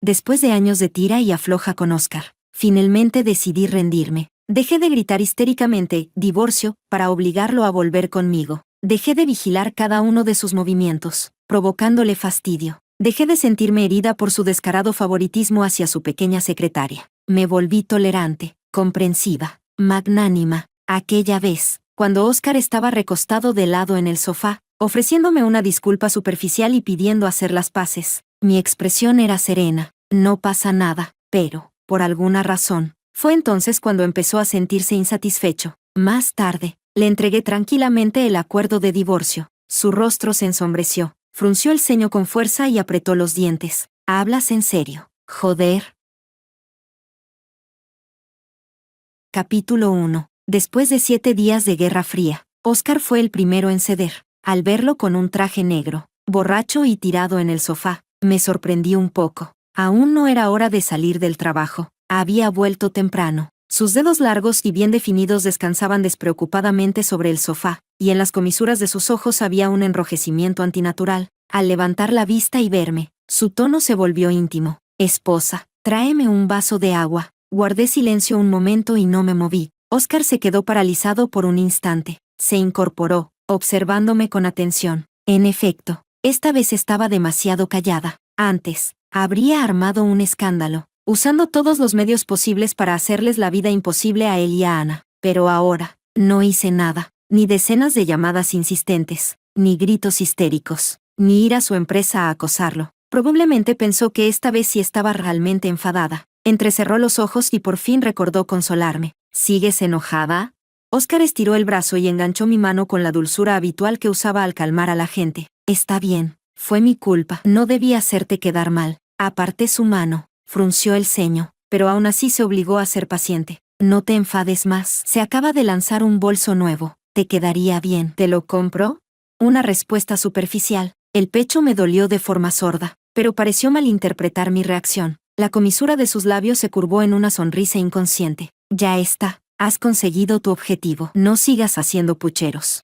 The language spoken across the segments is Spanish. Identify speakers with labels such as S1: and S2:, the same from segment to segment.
S1: Después de años de tira y afloja con Oscar, finalmente decidí rendirme. Dejé de gritar histéricamente, divorcio, para obligarlo a volver conmigo. Dejé de vigilar cada uno de sus movimientos, provocándole fastidio. Dejé de sentirme herida por su descarado favoritismo hacia su pequeña secretaria. Me volví tolerante, comprensiva, magnánima. Aquella vez, cuando Oscar estaba recostado de lado en el sofá, ofreciéndome una disculpa superficial y pidiendo hacer las paces, mi expresión era serena. No pasa nada, pero, por alguna razón, fue entonces cuando empezó a sentirse insatisfecho. Más tarde, le entregué tranquilamente el acuerdo de divorcio. Su rostro se ensombreció, frunció el ceño con fuerza y apretó los dientes. ¿Hablas en serio? Joder. Capítulo 1. Después de 7 días de Guerra Fría, Oscar fue el primero en ceder. Al verlo con un traje negro, borracho y tirado en el sofá, me sorprendí un poco. Aún no era hora de salir del trabajo. Había vuelto temprano. Sus dedos largos y bien definidos descansaban despreocupadamente sobre el sofá, y en las comisuras de sus ojos había un enrojecimiento antinatural. Al levantar la vista y verme, su tono se volvió íntimo. Esposa, tráeme un vaso de agua. Guardé silencio un momento y no me moví. Oscar se quedó paralizado por un instante. Se incorporó, observándome con atención. En efecto, esta vez estaba demasiado callada. Antes, habría armado un escándalo, usando todos los medios posibles para hacerles la vida imposible a él y a Ana. Pero ahora, no hice nada, ni decenas de llamadas insistentes, ni gritos histéricos, ni ir a su empresa a acosarlo. Probablemente pensó que esta vez sí estaba realmente enfadada. Entrecerró los ojos y por fin recordó consolarme. ¿Sigues enojada? Oscar estiró el brazo y enganchó mi mano con la dulzura habitual que usaba al calmar a la gente. Está bien, fue mi culpa, no debí hacerte quedar mal. Aparté su mano, frunció el ceño, pero aún así se obligó a ser paciente. No te enfades más, se acaba de lanzar un bolso nuevo, te quedaría bien. ¿Te lo compro? Una respuesta superficial. El pecho me dolió de forma sorda, pero pareció malinterpretar mi reacción. La comisura de sus labios se curvó en una sonrisa inconsciente. Ya está, has conseguido tu objetivo, no sigas haciendo pucheros.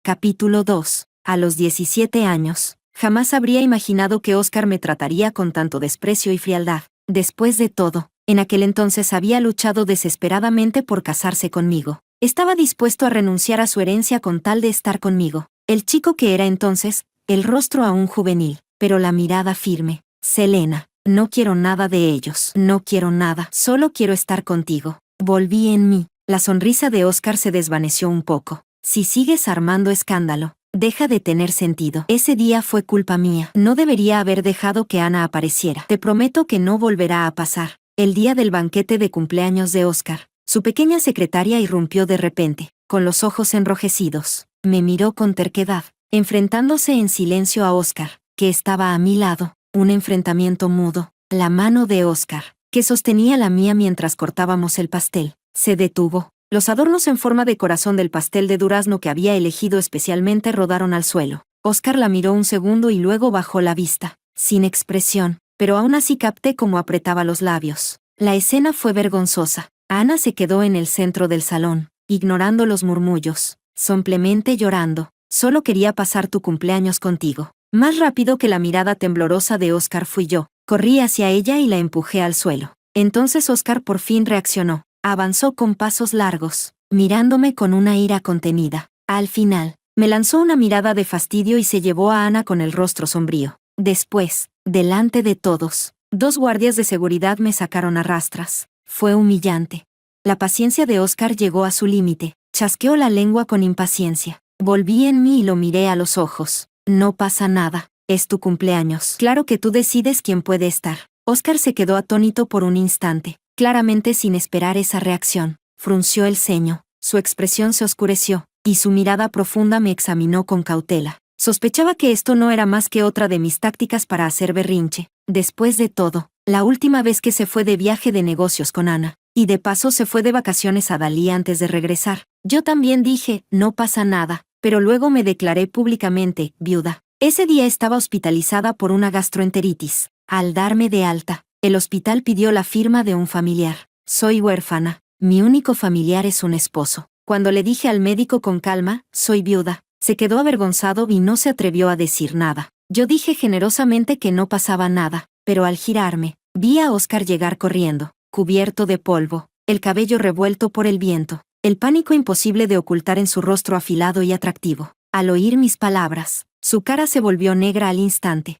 S1: Capítulo 2. A los 17 años, jamás habría imaginado que Oscar me trataría con tanto desprecio y frialdad. Después de todo, en aquel entonces había luchado desesperadamente por casarse conmigo. Estaba dispuesto a renunciar a su herencia con tal de estar conmigo. El chico que era entonces, el rostro aún juvenil, pero la mirada firme. Selena, no quiero nada de ellos. No quiero nada, solo quiero estar contigo. Volví en mí. La sonrisa de Oscar se desvaneció un poco. Si sigues armando escándalo, deja de tener sentido. Ese día fue culpa mía. No debería haber dejado que Ana apareciera. Te prometo que no volverá a pasar. El día del banquete de cumpleaños de Oscar, su pequeña secretaria irrumpió de repente, con los ojos enrojecidos. Me miró con terquedad, enfrentándose en silencio a Oscar, que estaba a mi lado. Un enfrentamiento mudo. La mano de Oscar, que sostenía la mía mientras cortábamos el pastel, se detuvo. Los adornos en forma de corazón del pastel de durazno que había elegido especialmente rodaron al suelo. Oscar la miró un segundo y luego bajó la vista, sin expresión, pero aún así capté cómo apretaba los labios. La escena fue vergonzosa. Ana se quedó en el centro del salón, ignorando los murmullos, simplemente llorando. Solo quería pasar tu cumpleaños contigo. Más rápido que la mirada temblorosa de Oscar fui yo. Corrí hacia ella y la empujé al suelo. Entonces Oscar por fin reaccionó. Avanzó con pasos largos, mirándome con una ira contenida. Al final, me lanzó una mirada de fastidio y se llevó a Ana con el rostro sombrío. Después, delante de todos, 2 guardias de seguridad me sacaron a rastras. Fue humillante. La paciencia de Oscar llegó a su límite. Chasqueó la lengua con impaciencia. Volví en mí y lo miré a los ojos. No pasa nada, es tu cumpleaños. Claro que tú decides quién puede estar. Oscar se quedó atónito por un instante, claramente sin esperar esa reacción. Frunció el ceño, su expresión se oscureció, y su mirada profunda me examinó con cautela. Sospechaba que esto no era más que otra de mis tácticas para hacer berrinche. Después de todo, la última vez que se fue de viaje de negocios con Ana, y de paso se fue de vacaciones a Dalí antes de regresar. Yo también dije, no pasa nada, pero luego me declaré públicamente viuda. Ese día estaba hospitalizada por una gastroenteritis. Al darme de alta, el hospital pidió la firma de un familiar. Soy huérfana. Mi único familiar es un esposo. Cuando le dije al médico con calma, soy viuda, se quedó avergonzado y no se atrevió a decir nada. Yo dije generosamente que no pasaba nada, pero al girarme, vi a Oscar llegar corriendo, cubierto de polvo, el cabello revuelto por el viento, el pánico imposible de ocultar en su rostro afilado y atractivo. Al oír mis palabras, su cara se volvió negra al instante.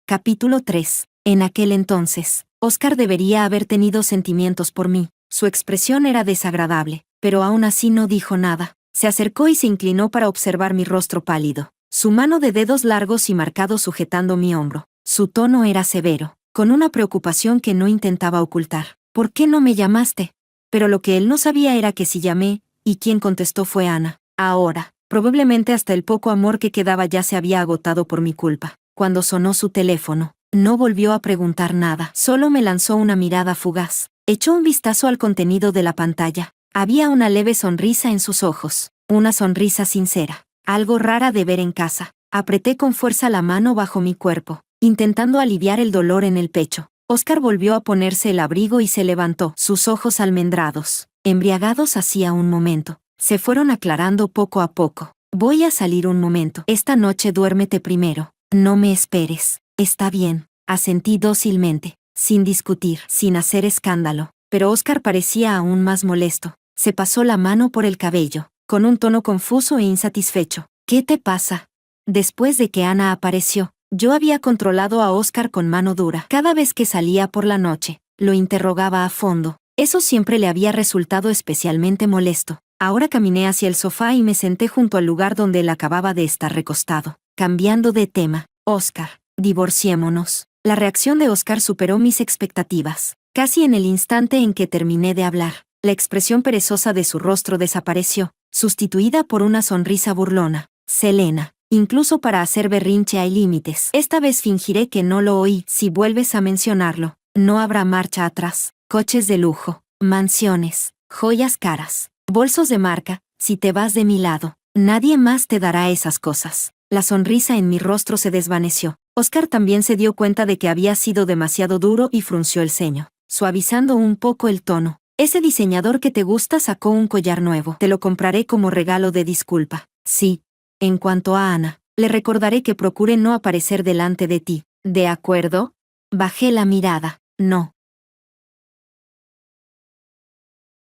S1: Capítulo 3. En aquel entonces, Oscar debería haber tenido sentimientos por mí. Su expresión era desagradable, pero aún así no dijo nada. Se acercó y se inclinó para observar mi rostro pálido, su mano de dedos largos y marcados sujetando mi hombro. Su tono era severo, con una preocupación que no intentaba ocultar. ¿Por qué no me llamaste? Pero lo que él no sabía era que si llamé, y quien contestó fue Ana. Ahora, probablemente hasta el poco amor que quedaba ya se había agotado por mi culpa. Cuando sonó su teléfono, no volvió a preguntar nada, solo me lanzó una mirada fugaz. Echó un vistazo al contenido de la pantalla. Había una leve sonrisa en sus ojos, una sonrisa sincera, algo rara de ver en casa. Apreté con fuerza la mano bajo mi cuerpo, intentando aliviar el dolor en el pecho. Oscar volvió a ponerse el abrigo y se levantó, sus ojos almendrados, embriagados hacía un momento, se fueron aclarando poco a poco. Voy a salir un momento. Esta noche duérmete primero. No me esperes. Está bien, asentí dócilmente, sin discutir, sin hacer escándalo. Pero Oscar parecía aún más molesto. Se pasó la mano por el cabello, con un tono confuso e insatisfecho. ¿Qué te pasa? Después de que Ana apareció, yo había controlado a Oscar con mano dura. Cada vez que salía por la noche, lo interrogaba a fondo. Eso siempre le había resultado especialmente molesto. Ahora caminé hacia el sofá y me senté junto al lugar donde él acababa de estar recostado. Cambiando de tema. Oscar, divorciémonos. La reacción de Oscar superó mis expectativas. Casi en el instante en que terminé de hablar, la expresión perezosa de su rostro desapareció, sustituida por una sonrisa burlona. Selena, incluso para hacer berrinche hay límites. Esta vez fingiré que no lo oí. Si vuelves a mencionarlo, no habrá marcha atrás. Coches de lujo, mansiones, joyas caras, bolsos de marca. Si te vas de mi lado, nadie más te dará esas cosas. La sonrisa en mi rostro se desvaneció. Oscar también se dio cuenta de que había sido demasiado duro y frunció el ceño, suavizando un poco el tono. Ese diseñador que te gusta sacó un collar nuevo. Te lo compraré como regalo de disculpa. Sí. En cuanto a Ana, le recordaré que procure no aparecer delante de ti. ¿De acuerdo? Bajé la mirada. No.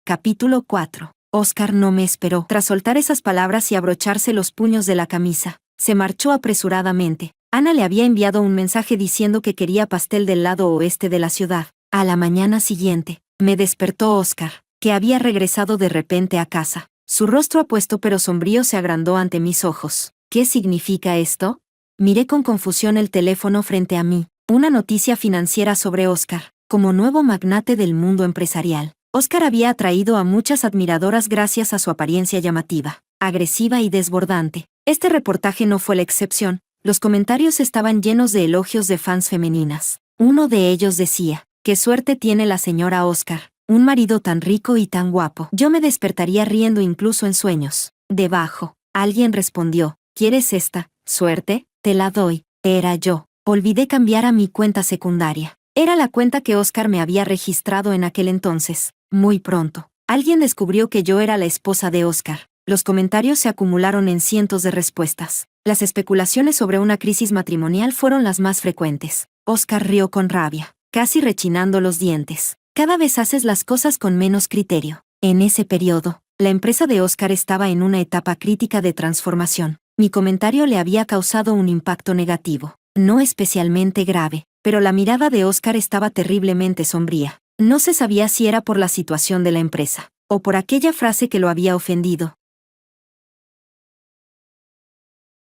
S1: Capítulo 4. Oscar no me esperó. Tras soltar esas palabras y abrocharse los puños de la camisa, se marchó apresuradamente. Ana le había enviado un mensaje diciendo que quería pastel del lado oeste de la ciudad. A la mañana siguiente, me despertó Oscar, que había regresado de repente a casa. Su rostro apuesto pero sombrío se agrandó ante mis ojos. ¿Qué significa esto? Miré con confusión el teléfono frente a mí. Una noticia financiera sobre Oscar, como nuevo magnate del mundo empresarial. Oscar había atraído a muchas admiradoras gracias a su apariencia llamativa, agresiva y desbordante. Este reportaje no fue la excepción. Los comentarios estaban llenos de elogios de fans femeninas. Uno de ellos decía, «Qué suerte tiene la señora Oscar, un marido tan rico y tan guapo». Yo me despertaría riendo incluso en sueños. Debajo, alguien respondió, «¿Quieres esta suerte? Te la doy». Era yo. Olvidé cambiar a mi cuenta secundaria. Era la cuenta que Oscar me había registrado en aquel entonces. Muy pronto, alguien descubrió que yo era la esposa de Oscar. Los comentarios se acumularon en cientos de respuestas. Las especulaciones sobre una crisis matrimonial fueron las más frecuentes. Oscar rió con rabia, casi rechinando los dientes. Cada vez haces las cosas con menos criterio. En ese periodo, la empresa de Oscar estaba en una etapa crítica de transformación. Mi comentario le había causado un impacto negativo, no especialmente grave, pero la mirada de Oscar estaba terriblemente sombría. No se sabía si era por la situación de la empresa, o por aquella frase que lo había ofendido.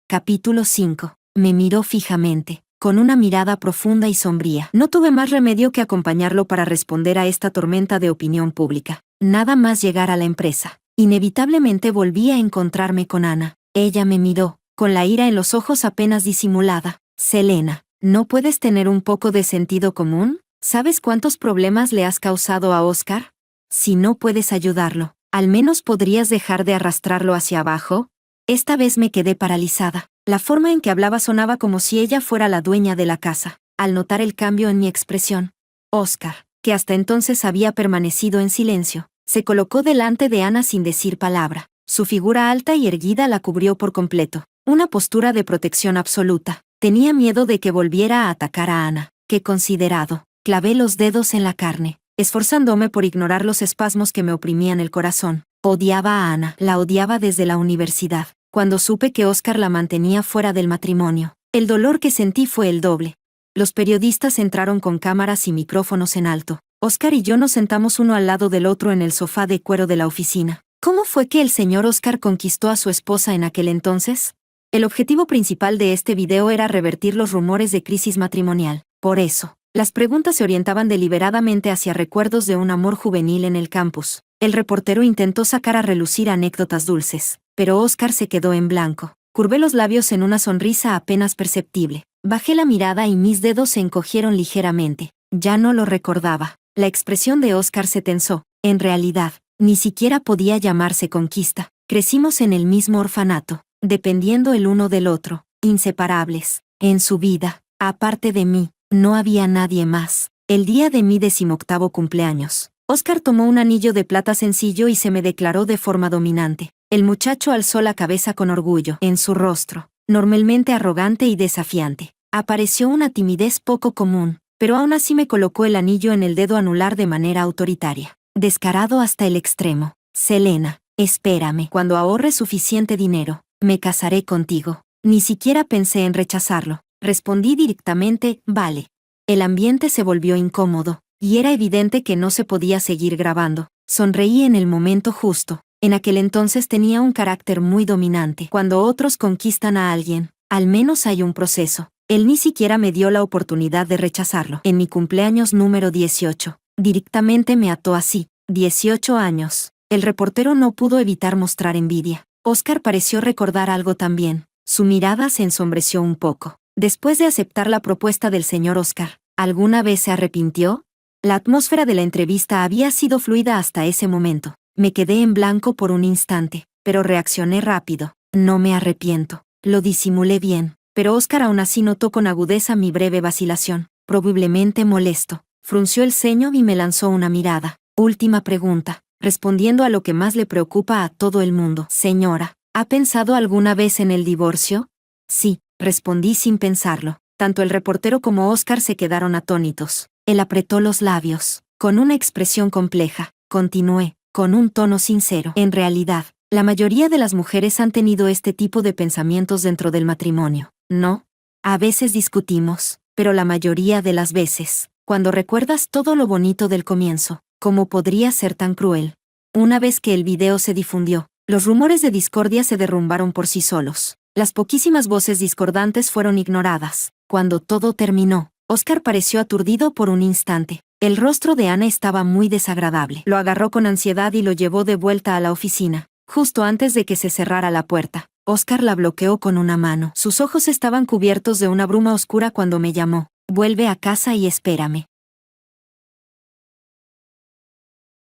S1: Capítulo 5. Me miró fijamente, con una mirada profunda y sombría. No tuve más remedio que acompañarlo para responder a esta tormenta de opinión pública. Nada más llegar a la empresa, inevitablemente volví a encontrarme con Ana. Ella me miró, con la ira en los ojos apenas disimulada. «Selena, ¿no puedes tener un poco de sentido común? ¿Sabes cuántos problemas le has causado a Oscar? Si no puedes ayudarlo, ¿al menos podrías dejar de arrastrarlo hacia abajo?» Esta vez me quedé paralizada. La forma en que hablaba sonaba como si ella fuera la dueña de la casa. Al notar el cambio en mi expresión, Oscar, que hasta entonces había permanecido en silencio, se colocó delante de Ana sin decir palabra. Su figura alta y erguida la cubrió por completo. Una postura de protección absoluta. Tenía miedo de que volviera a atacar a Ana. Qué considerado. Clavé los dedos en la carne, esforzándome por ignorar los espasmos que me oprimían el corazón. Odiaba a Ana. La odiaba desde la universidad. Cuando supe que Óscar la mantenía fuera del matrimonio, el dolor que sentí fue el doble. Los periodistas entraron con cámaras y micrófonos en alto. Óscar y yo nos sentamos uno al lado del otro en el sofá de cuero de la oficina. ¿Cómo fue que el señor Óscar conquistó a su esposa en aquel entonces? El objetivo principal de este video era revertir los rumores de crisis matrimonial. Por eso, las preguntas se orientaban deliberadamente hacia recuerdos de un amor juvenil en el campus. El reportero intentó sacar a relucir anécdotas dulces, pero Óscar se quedó en blanco. Curvé los labios en una sonrisa apenas perceptible. Bajé la mirada y mis dedos se encogieron ligeramente. Ya no lo recordaba. La expresión de Óscar se tensó. En realidad, ni siquiera podía llamarse conquista. Crecimos en el mismo orfanato, dependiendo el uno del otro, inseparables. En su vida, aparte de mí, no había nadie más. El día de mi 18º cumpleaños, Óscar tomó un anillo de plata sencillo y se me declaró de forma dominante. El muchacho alzó la cabeza con orgullo. En su rostro, normalmente arrogante y desafiante, apareció una timidez poco común, pero aún así me colocó el anillo en el dedo anular de manera autoritaria. Descarado hasta el extremo. Selena, espérame. Cuando ahorre suficiente dinero, me casaré contigo. Ni siquiera pensé en rechazarlo. Respondí directamente, vale. El ambiente se volvió incómodo, y era evidente que no se podía seguir grabando. Sonreí en el momento justo. En aquel entonces tenía un carácter muy dominante. Cuando otros conquistan a alguien, al menos hay un proceso. Él ni siquiera me dio la oportunidad de rechazarlo. En mi cumpleaños número 18, directamente me ató así. 18 años. El reportero no pudo evitar mostrar envidia. Óscar pareció recordar algo también. Su mirada se ensombreció un poco. Después de aceptar la propuesta del señor Óscar, ¿alguna vez se arrepintió? La atmósfera de la entrevista había sido fluida hasta ese momento. Me quedé en blanco por un instante, pero reaccioné rápido. No me arrepiento. Lo disimulé bien, pero Óscar aún así notó con agudeza mi breve vacilación. Probablemente molesto. Frunció el ceño y me lanzó una mirada. Última pregunta, respondiendo a lo que más le preocupa a todo el mundo. Señora, ¿ha pensado alguna vez en el divorcio? Sí, respondí sin pensarlo. Tanto el reportero como Óscar se quedaron atónitos. Él apretó los labios, con una expresión compleja. Continué, con un tono sincero. En realidad, la mayoría de las mujeres han tenido este tipo de pensamientos dentro del matrimonio, ¿no? A veces discutimos, pero la mayoría de las veces, cuando recuerdas todo lo bonito del comienzo, ¿cómo podría ser tan cruel? Una vez que el video se difundió, los rumores de discordia se derrumbaron por sí solos. Las poquísimas voces discordantes fueron ignoradas. Cuando todo terminó, Óscar pareció aturdido por un instante. El rostro de Ana estaba muy desagradable. Lo agarró con ansiedad y lo llevó de vuelta a la oficina. Justo antes de que se cerrara la puerta, Óscar la bloqueó con una mano. Sus ojos estaban cubiertos de una bruma oscura cuando me llamó. Vuelve a casa y espérame.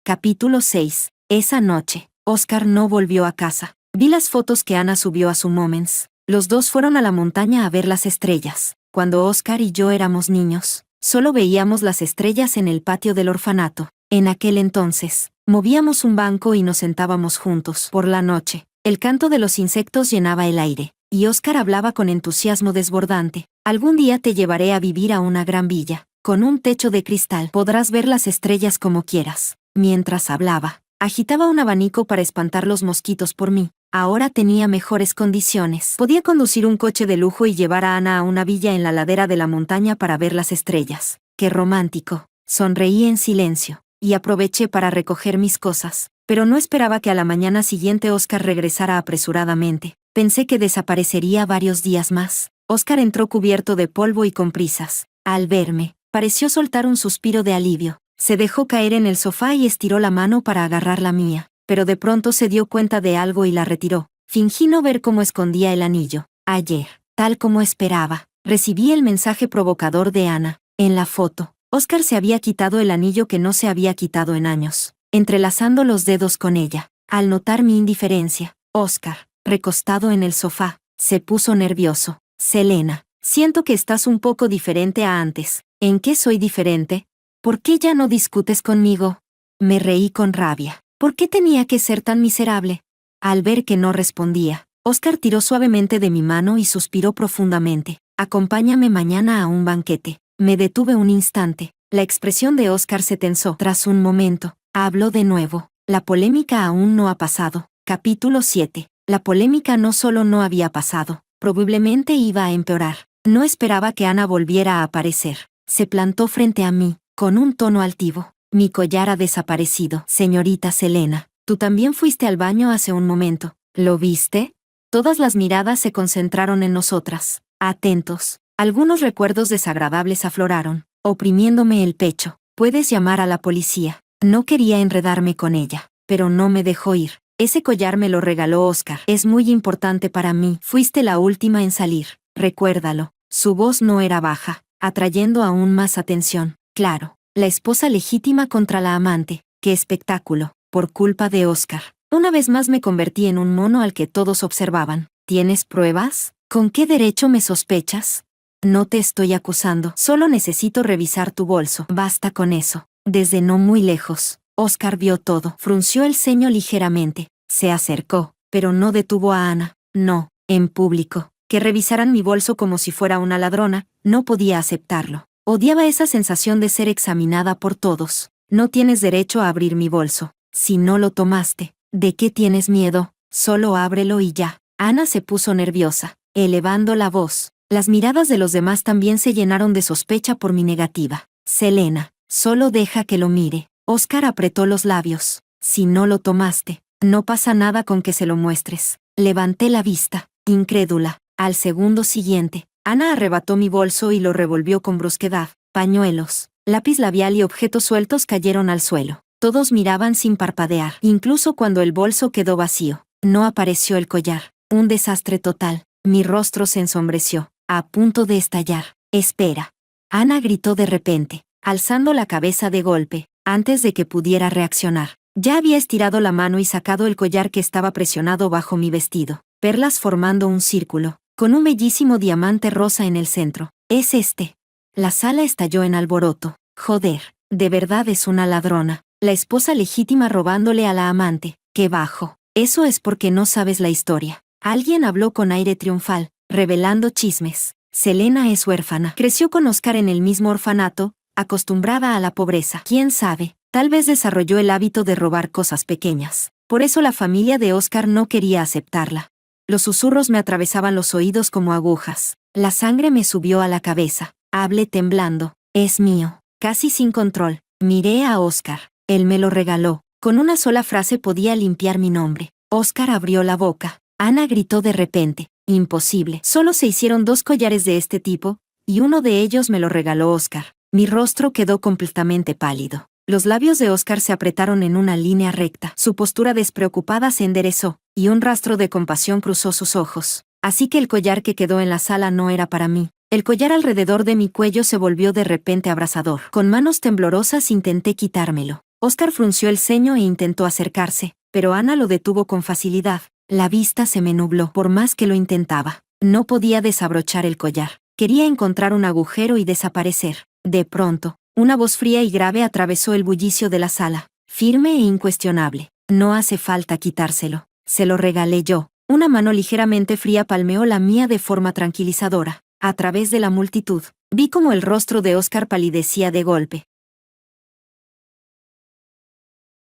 S1: Capítulo 6. Esa noche, Óscar no volvió a casa. Vi las fotos que Ana subió a su Moments. Los dos fueron a la montaña a ver las estrellas. Cuando Óscar y yo éramos niños, solo veíamos las estrellas en el patio del orfanato. En aquel entonces, movíamos un banco y nos sentábamos juntos. Por la noche, el canto de los insectos llenaba el aire, y Óscar hablaba con entusiasmo desbordante. Algún día te llevaré a vivir a una gran villa, con un techo de cristal. Podrás ver las estrellas como quieras. Mientras hablaba, agitaba un abanico para espantar los mosquitos por mí. Ahora tenía mejores condiciones. Podía conducir un coche de lujo y llevar a Ana a una villa en la ladera de la montaña para ver las estrellas. ¡Qué romántico! Sonreí en silencio, y aproveché para recoger mis cosas. Pero no esperaba que a la mañana siguiente Óscar regresara apresuradamente. Pensé que desaparecería varios días más. Óscar entró cubierto de polvo y con prisas. Al verme, pareció soltar un suspiro de alivio. Se dejó caer en el sofá y estiró la mano para agarrar la mía, pero de pronto se dio cuenta de algo y la retiró. Fingí no ver cómo escondía el anillo. Ayer, tal como esperaba, recibí el mensaje provocador de Ana. En la foto, Óscar se había quitado el anillo que no se había quitado en años, entrelazando los dedos con ella. Al notar mi indiferencia, Óscar, recostado en el sofá, se puso nervioso. Selena, siento que estás un poco diferente a antes. ¿En qué soy diferente? ¿Por qué ya no discutes conmigo? Me reí con rabia. ¿Por qué tenía que ser tan miserable? Al ver que no respondía, Oscar tiró suavemente de mi mano y suspiró profundamente. Acompáñame mañana a un banquete. Me detuve un instante. La expresión de Oscar se tensó. Tras un momento, habló de nuevo. La polémica aún no ha pasado. Capítulo 7. La polémica no solo no había pasado, probablemente iba a empeorar. No esperaba que Ana volviera a aparecer. Se plantó frente a mí, con un tono altivo. Mi collar ha desaparecido. Señorita Selena, tú también fuiste al baño hace un momento. ¿Lo viste? Todas las miradas se concentraron en nosotras, atentos. Algunos recuerdos desagradables afloraron, oprimiéndome el pecho. Puedes llamar a la policía. No quería enredarme con ella, pero no me dejó ir. Ese collar me lo regaló Oscar. Es muy importante para mí. Fuiste la última en salir. Recuérdalo. Su voz no era baja, atrayendo aún más atención. Claro, la esposa legítima contra la amante. ¡Qué espectáculo! Por culpa de Oscar. Una vez más me convertí en un mono al que todos observaban. ¿Tienes pruebas? ¿Con qué derecho me sospechas? No te estoy acusando. Solo necesito revisar tu bolso. Basta con eso. Desde no muy lejos, Oscar vio todo. Frunció el ceño ligeramente. Se acercó, pero no detuvo a Ana. No, en público. Que revisaran mi bolso como si fuera una ladrona, no podía aceptarlo. Odiaba esa sensación de ser examinada por todos. No tienes derecho a abrir mi bolso. Si no lo tomaste, ¿de qué tienes miedo? Solo ábrelo y ya. Ana se puso nerviosa, elevando la voz. Las miradas de los demás también se llenaron de sospecha por mi negativa. Selena, solo deja que lo mire. Oscar apretó los labios. Si no lo tomaste, no pasa nada con que se lo muestres. Levanté la vista, incrédula. Al segundo siguiente, Ana arrebató mi bolso y lo revolvió con brusquedad. Pañuelos, lápiz labial y objetos sueltos cayeron al suelo. Todos miraban sin parpadear, incluso cuando el bolso quedó vacío. No apareció el collar. Un desastre total. Mi rostro se ensombreció, a punto de estallar. Espera. Ana gritó de repente, alzando la cabeza de golpe, antes de que pudiera reaccionar. Ya había estirado la mano y sacado el collar que estaba presionado bajo mi vestido. Perlas formando un círculo, con un bellísimo diamante rosa en el centro. Es este. La sala estalló en alboroto. Joder, de verdad es una ladrona. La esposa legítima robándole a la amante. ¡Qué bajo! Eso es porque no sabes la historia. Alguien habló con aire triunfal, revelando chismes. Selena es huérfana. Creció con Oscar en el mismo orfanato, acostumbrada a la pobreza. ¿Quién sabe? Tal vez desarrolló el hábito de robar cosas pequeñas. Por eso la familia de Oscar no quería aceptarla. Los susurros me atravesaban los oídos como agujas. La sangre me subió a la cabeza. Hablé temblando. Es mío. Casi sin control. Miré a Oscar. Él me lo regaló. Con una sola frase podía limpiar mi nombre. Oscar abrió la boca. Ana gritó de repente. Imposible. Solo se hicieron 2 collares de este tipo, y uno de ellos me lo regaló Oscar. Mi rostro quedó completamente pálido. Los labios de Oscar se apretaron en una línea recta. Su postura despreocupada se enderezó, y un rastro de compasión cruzó sus ojos. Así que el collar que quedó en la sala no era para mí. El collar alrededor de mi cuello se volvió de repente abrasador. Con manos temblorosas intenté quitármelo. Oscar frunció el ceño e intentó acercarse, pero Ana lo detuvo con facilidad. La vista se me nubló por más que lo intentaba. No podía desabrochar el collar. Quería encontrar un agujero y desaparecer. De pronto, una voz fría y grave atravesó el bullicio de la sala, firme e incuestionable. No hace falta quitárselo. Se lo regalé yo. Una mano ligeramente fría palmeó la mía de forma tranquilizadora. A través de la multitud, vi cómo el rostro de Oscar palidecía de golpe.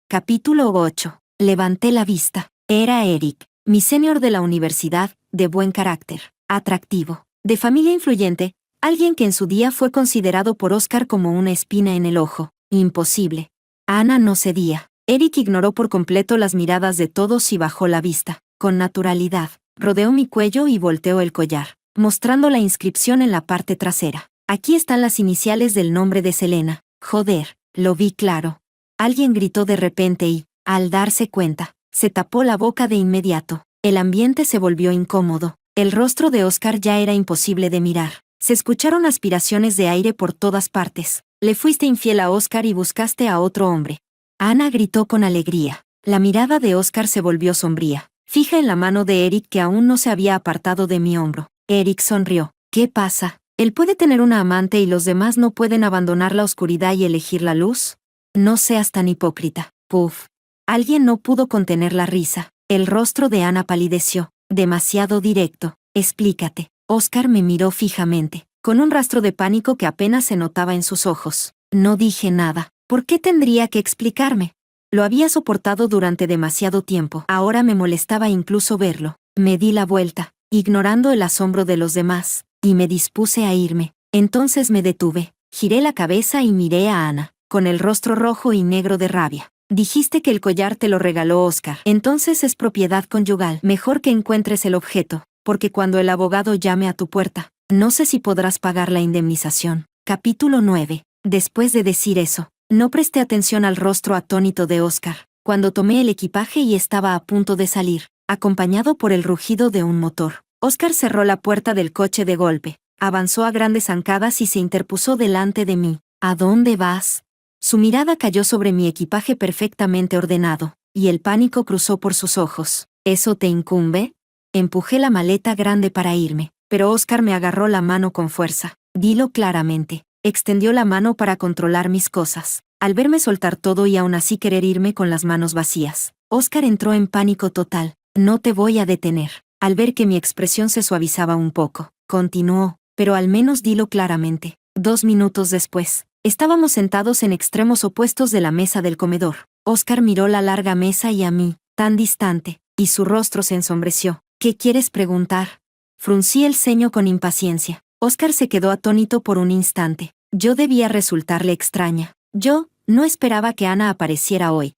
S1: Capítulo 8. Levanté la vista. Era Eric, mi senior de la universidad, de buen carácter, atractivo, de familia influyente, alguien que en su día fue considerado por Oscar como una espina en el ojo. Imposible. Ana no cedía. Eric ignoró por completo las miradas de todos y bajó la vista. Con naturalidad, rodeó mi cuello y volteó el collar, mostrando la inscripción en la parte trasera. Aquí están las iniciales del nombre de Selena. Joder, lo vi claro. Alguien gritó de repente y, al darse cuenta, se tapó la boca de inmediato. El ambiente se volvió incómodo. El rostro de Oscar ya era imposible de mirar. Se escucharon aspiraciones de aire por todas partes. Le fuiste infiel a Oscar y buscaste a otro hombre. Ana gritó con alegría. La mirada de Oscar se volvió sombría, fija en la mano de Eric que aún no se había apartado de mi hombro. Eric sonrió. ¿Qué pasa? ¿Él puede tener una amante y los demás no pueden abandonar la oscuridad y elegir la luz? No seas tan hipócrita. Puff. Alguien no pudo contener la risa. El rostro de Ana palideció. Demasiado directo. Explícate. Oscar me miró fijamente, con un rastro de pánico que apenas se notaba en sus ojos. No dije nada. ¿Por qué tendría que explicarme? Lo había soportado durante demasiado tiempo. Ahora me molestaba incluso verlo. Me di la vuelta, ignorando el asombro de los demás, y me dispuse a irme. Entonces me detuve, giré la cabeza y miré a Ana, con el rostro rojo y negro de rabia. Dijiste que el collar te lo regaló Oscar. Entonces es propiedad conyugal. Mejor que encuentres el objeto, porque cuando el abogado llame a tu puerta, no sé si podrás pagar la indemnización. Capítulo 9. Después de decir eso, no presté atención al rostro atónito de Oscar, cuando tomé el equipaje y estaba a punto de salir, acompañado por el rugido de un motor. Oscar cerró la puerta del coche de golpe, avanzó a grandes zancadas y se interpuso delante de mí. ¿A dónde vas? Su mirada cayó sobre mi equipaje perfectamente ordenado, y el pánico cruzó por sus ojos. ¿Eso te incumbe? Empujé la maleta grande para irme, pero Oscar me agarró la mano con fuerza. Dilo claramente. Extendió la mano para controlar mis cosas. Al verme soltar todo y aún así querer irme con las manos vacías, Oscar entró en pánico total. No te voy a detener. Al ver que mi expresión se suavizaba un poco, continuó, pero al menos dilo claramente. 2 minutos después, estábamos sentados en extremos opuestos de la mesa del comedor. Oscar miró la larga mesa y a mí, tan distante, y su rostro se ensombreció. ¿Qué quieres preguntar? Fruncí el ceño con impaciencia. Oscar se quedó atónito por un instante. Yo debía resultarle extraña. Yo no esperaba que Ana apareciera hoy.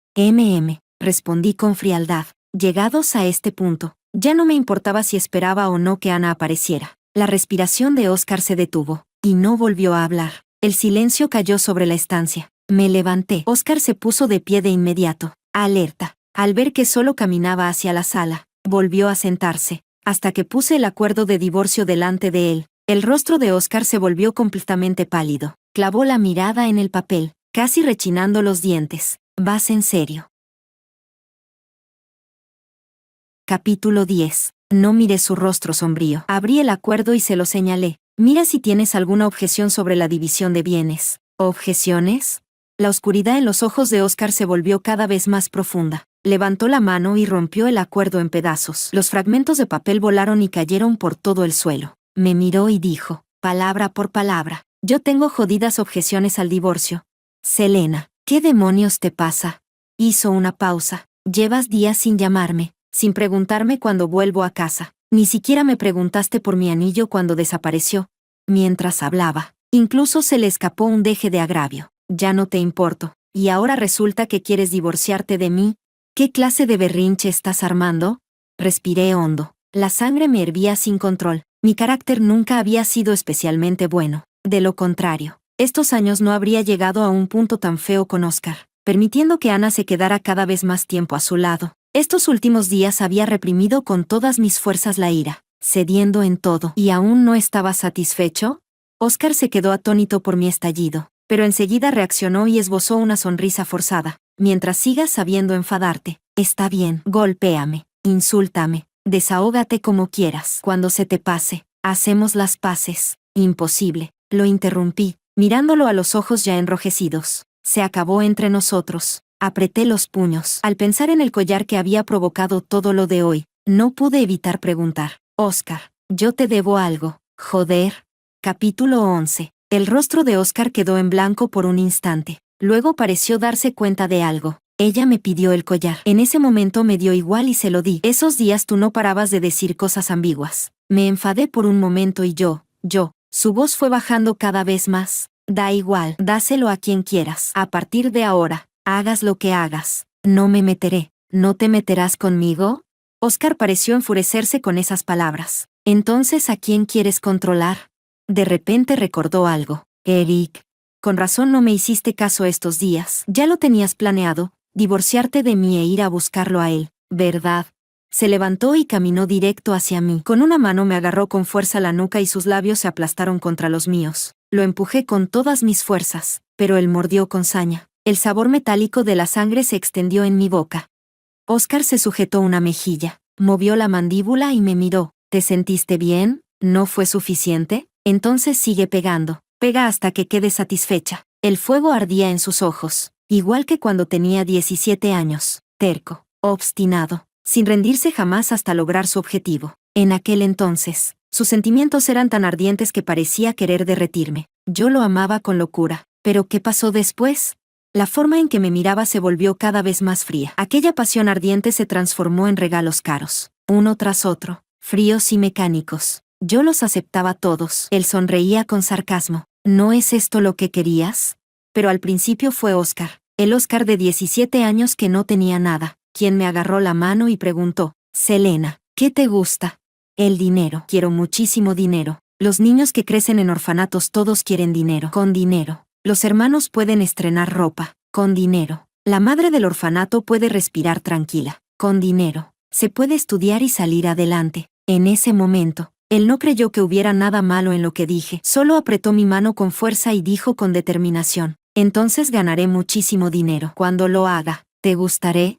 S1: Respondí con frialdad. Llegados a este punto, ya no me importaba si esperaba o no que Ana apareciera. La respiración de Oscar se detuvo, y no volvió a hablar. El silencio cayó sobre la estancia. Me levanté. Oscar se puso de pie de inmediato, alerta. Al ver que solo caminaba hacia la sala, volvió a sentarse, hasta que puse el acuerdo de divorcio delante de él. El rostro de Oscar se volvió completamente pálido. Clavó la mirada en el papel, casi rechinando los dientes. ¿Vas en serio? Capítulo 10. No miré su rostro sombrío. Abrí el acuerdo y se lo señalé. Mira si tienes alguna objeción sobre la división de bienes. ¿Objeciones? La oscuridad en los ojos de Oscar se volvió cada vez más profunda. Levantó la mano y rompió el acuerdo en pedazos. Los fragmentos de papel volaron y cayeron por todo el suelo. Me miró y dijo, palabra por palabra, yo tengo jodidas objeciones al divorcio. Selena, ¿qué demonios te pasa? Hizo una pausa. Llevas días sin llamarme, sin preguntarme cuándo vuelvo a casa. Ni siquiera me preguntaste por mi anillo cuando desapareció. Mientras hablaba, incluso se le escapó un deje de agravio. Ya no te importo, y ahora resulta que quieres divorciarte de mí. ¿Qué clase de berrinche estás armando? Respiré hondo. La sangre me hervía sin control. Mi carácter nunca había sido especialmente bueno. De lo contrario, estos años no habría llegado a un punto tan feo con Oscar, permitiendo que Ana se quedara cada vez más tiempo a su lado. Estos últimos días había reprimido con todas mis fuerzas la ira, cediendo en todo. ¿Y aún no estaba satisfecho? Oscar se quedó atónito por mi estallido, pero enseguida reaccionó y esbozó una sonrisa forzada. Mientras sigas sabiendo enfadarte, está bien, golpéame, insúltame, desahógate como quieras. Cuando se te pase, hacemos las paces. Imposible, lo interrumpí, mirándolo a los ojos ya enrojecidos. Se acabó entre nosotros. Apreté los puños. Al pensar en el collar que había provocado todo lo de hoy, no pude evitar preguntar. Oscar, yo te debo algo. Joder. Capítulo 11. El rostro de Oscar quedó en blanco por un instante. Luego pareció darse cuenta de algo. Ella me pidió el collar. En ese momento me dio igual y se lo di. Esos días tú no parabas de decir cosas ambiguas. Me enfadé por un momento y yo. Su voz fue bajando cada vez más. Da igual, dáselo a quien quieras. A partir de ahora, hagas lo que hagas. No me meteré. ¿No te meterás conmigo? Oscar pareció enfurecerse con esas palabras. Entonces, ¿a quién quieres controlar? De repente recordó algo. Eric. Con razón no me hiciste caso estos días. Ya lo tenías planeado, divorciarte de mí e ir a buscarlo a él, ¿verdad? Se levantó y caminó directo hacia mí. Con una mano me agarró con fuerza la nuca y sus labios se aplastaron contra los míos. Lo empujé con todas mis fuerzas, pero él mordió con saña. El sabor metálico de la sangre se extendió en mi boca. Oscar se sujetó una mejilla, movió la mandíbula y me miró. ¿Te sentiste bien? ¿No fue suficiente? Entonces sigue pegando. Pega hasta que quede satisfecha. El fuego ardía en sus ojos, igual que cuando tenía 17 años. Terco, obstinado. sin rendirse jamás hasta lograr su objetivo. En aquel entonces, sus sentimientos eran tan ardientes que parecía querer derretirme. Yo lo amaba con locura. ¿Pero qué pasó después? La forma en que me miraba se volvió cada vez más fría. Aquella pasión ardiente se transformó en regalos caros, uno tras otro, fríos y mecánicos. Yo los aceptaba todos. Él sonreía con sarcasmo. ¿No es esto lo que querías? Pero al principio fue Oscar, el Oscar de 17 años que no tenía nada, quien me agarró la mano y preguntó: Selena, ¿qué te gusta? El dinero. Quiero muchísimo dinero. Los niños que crecen en orfanatos todos quieren dinero. Con dinero. Los hermanos pueden estrenar ropa. Con dinero. La madre del orfanato puede respirar tranquila. Con dinero. Se puede estudiar y salir adelante. En ese momento, él no creyó que hubiera nada malo en lo que dije. Solo apretó mi mano con fuerza y dijo con determinación: entonces ganaré muchísimo dinero. Cuando lo haga, ¿te gustaré?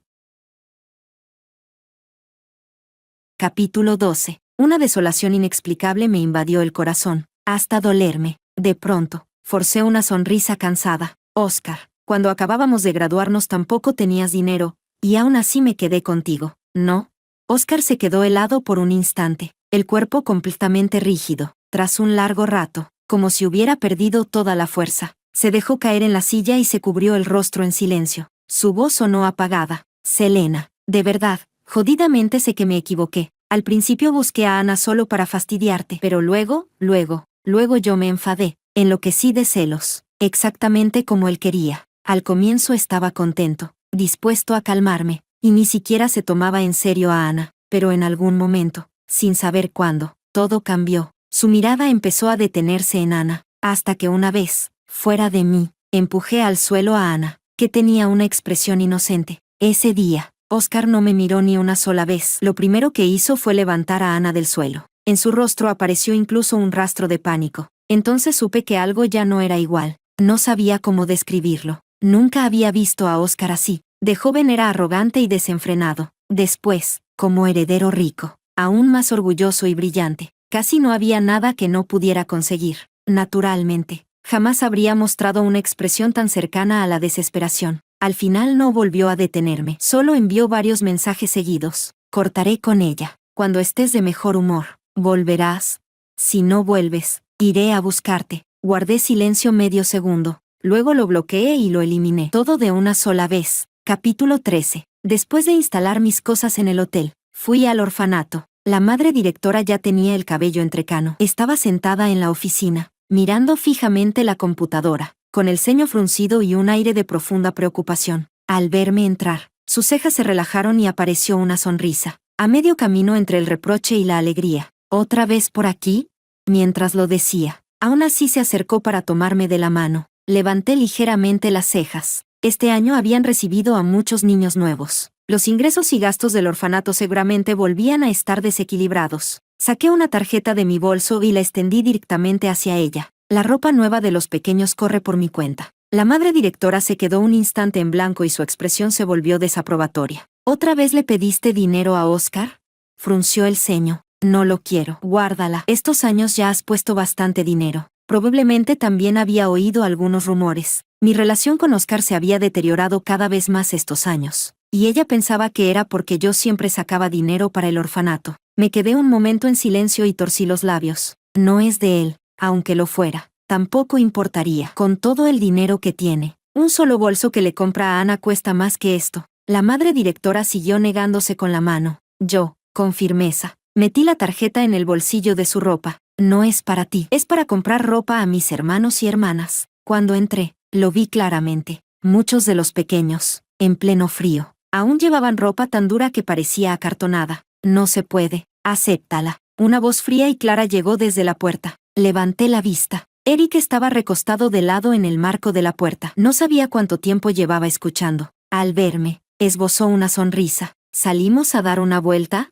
S1: Capítulo 12. Una desolación inexplicable me invadió el corazón, hasta dolerme. De pronto, forcé una sonrisa cansada. Oscar, cuando acabábamos de graduarnos tampoco tenías dinero, y aún así me quedé contigo, ¿no? Oscar se quedó helado por un instante, el cuerpo completamente rígido. Tras un largo rato, como si hubiera perdido toda la fuerza, se dejó caer en la silla y se cubrió el rostro en silencio. Su voz sonó apagada. Selena, de verdad, jodidamente sé que me equivoqué. Al principio busqué a Ana solo para fastidiarte, pero luego yo me enfadé, enloquecí de celos, exactamente como él quería. Al comienzo estaba contento, dispuesto a calmarme, y ni siquiera se tomaba en serio a Ana, pero en algún momento, sin saber cuándo, todo cambió. Su mirada empezó a detenerse en Ana, hasta que una vez, fuera de mí, empujé al suelo a Ana, que tenía una expresión inocente. Ese día, Oscar no me miró ni una sola vez. Lo primero que hizo fue levantar a Ana del suelo. En su rostro apareció incluso un rastro de pánico. Entonces supe que algo ya no era igual. No sabía cómo describirlo. Nunca había visto a Oscar así. De joven era arrogante y desenfrenado. Después, como heredero rico, aún más orgulloso y brillante. Casi no había nada que no pudiera conseguir. Naturalmente, jamás habría mostrado una expresión tan cercana a la desesperación. Al final no volvió a detenerme, solo envió varios mensajes seguidos. Cortaré con ella. Cuando estés de mejor humor, ¿volverás? Si no vuelves, iré a buscarte. Guardé silencio medio segundo, luego lo bloqueé y lo eliminé. Todo de una sola vez. Capítulo 13. Después de instalar mis cosas en el hotel, fui al orfanato. La madre directora ya tenía el cabello entrecano. Estaba sentada en la oficina, mirando fijamente la computadora, con el ceño fruncido y un aire de profunda preocupación. Al verme entrar, sus cejas se relajaron y apareció una sonrisa, a medio camino entre el reproche y la alegría. ¿Otra vez por aquí? Mientras lo decía, aún así se acercó para tomarme de la mano. Levanté ligeramente las cejas. Este año habían recibido a muchos niños nuevos. Los ingresos y gastos del orfanato seguramente volvían a estar desequilibrados. Saqué una tarjeta de mi bolso y la extendí directamente hacia ella. La ropa nueva de los pequeños corre por mi cuenta. La madre directora se quedó un instante en blanco y su expresión se volvió desaprobatoria. ¿Otra vez le pediste dinero a Oscar? Frunció el ceño. No lo quiero. Guárdala. Estos años ya has puesto bastante dinero. Probablemente también había oído algunos rumores. Mi relación con Oscar se había deteriorado cada vez más estos años. Y ella pensaba que era porque yo siempre sacaba dinero para el orfanato. Me quedé un momento en silencio y torcí los labios. No es de él. Aunque lo fuera, tampoco importaría. Con todo el dinero que tiene, un solo bolso que le compra a Ana cuesta más que esto. La madre directora siguió negándose con la mano. Yo, con firmeza, metí la tarjeta en el bolsillo de su ropa. No es para ti, es para comprar ropa a mis hermanos y hermanas. Cuando entré, lo vi claramente. Muchos de los pequeños, en pleno frío, aún llevaban ropa tan dura que parecía acartonada. No se puede, acéptala. Una voz fría y clara llegó desde la puerta. Levanté la vista. Eric estaba recostado de lado en el marco de la puerta. No sabía cuánto tiempo llevaba escuchando. Al verme, esbozó una sonrisa. ¿Salimos a dar una vuelta?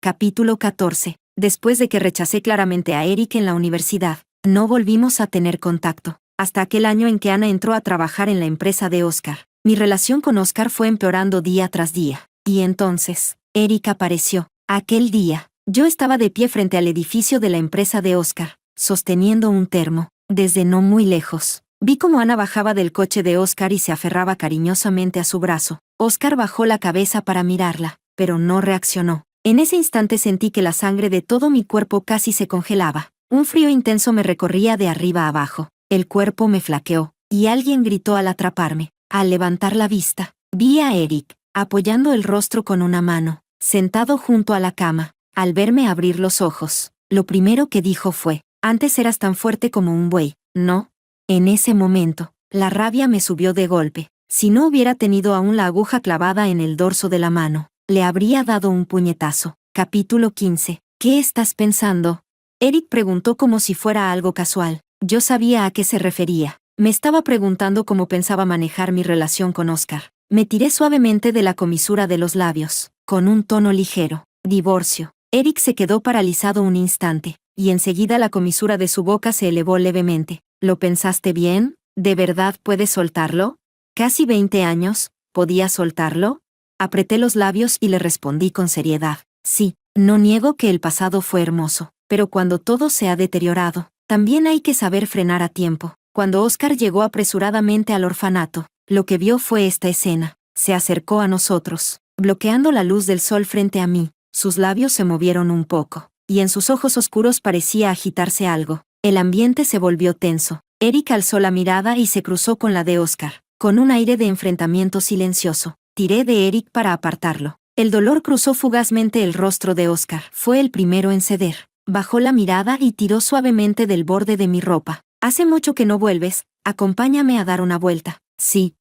S1: Capítulo 14. Después de que rechacé claramente a Eric en la universidad, no volvimos a tener contacto. Hasta aquel año en que Ana entró a trabajar en la empresa de Oscar. Mi relación con Oscar fue empeorando día tras día. Y entonces, Eric apareció. Aquel día, yo estaba de pie frente al edificio de la empresa de Oscar, sosteniendo un termo. Desde no muy lejos, vi cómo Ana bajaba del coche de Oscar y se aferraba cariñosamente a su brazo. Oscar bajó la cabeza para mirarla, pero no reaccionó. En ese instante sentí que la sangre de todo mi cuerpo casi se congelaba. Un frío intenso me recorría de arriba a abajo. El cuerpo me flaqueó, y alguien gritó al atraparme. Al levantar la vista, vi a Eric, apoyando el rostro con una mano, sentado junto a la cama. Al verme abrir los ojos, lo primero que dijo fue: «Antes eras tan fuerte como un buey, ¿no?». En ese momento, la rabia me subió de golpe. Si no hubiera tenido aún la aguja clavada en el dorso de la mano, le habría dado un puñetazo. Capítulo 15. ¿Qué estás pensando?, Eric preguntó como si fuera algo casual. Yo sabía a qué se refería. Me estaba preguntando cómo pensaba manejar mi relación con Oscar. Me tiré suavemente de la comisura de los labios, con un tono ligero. Divorcio. Eric se quedó paralizado un instante, y enseguida la comisura de su boca se elevó levemente. ¿Lo pensaste bien? ¿De verdad puedes soltarlo? Casi 20 años, ¿podías soltarlo? Apreté los labios y le respondí con seriedad. Sí, no niego que el pasado fue hermoso, pero cuando todo se ha deteriorado, también hay que saber frenar a tiempo. Cuando Oscar llegó apresuradamente al orfanato, lo que vio fue esta escena. Se acercó a nosotros, bloqueando la luz del sol frente a mí. Sus labios se movieron un poco, y en sus ojos oscuros parecía agitarse algo. El ambiente se volvió tenso. Eric alzó la mirada y se cruzó con la de Oscar, con un aire de enfrentamiento silencioso. Tiré de Eric para apartarlo. El dolor cruzó fugazmente el rostro de Oscar. Fue el primero en ceder. Bajó la mirada y tiró suavemente del borde de mi ropa. «Hace mucho que no vuelves, acompáñame a dar una vuelta». «Sí».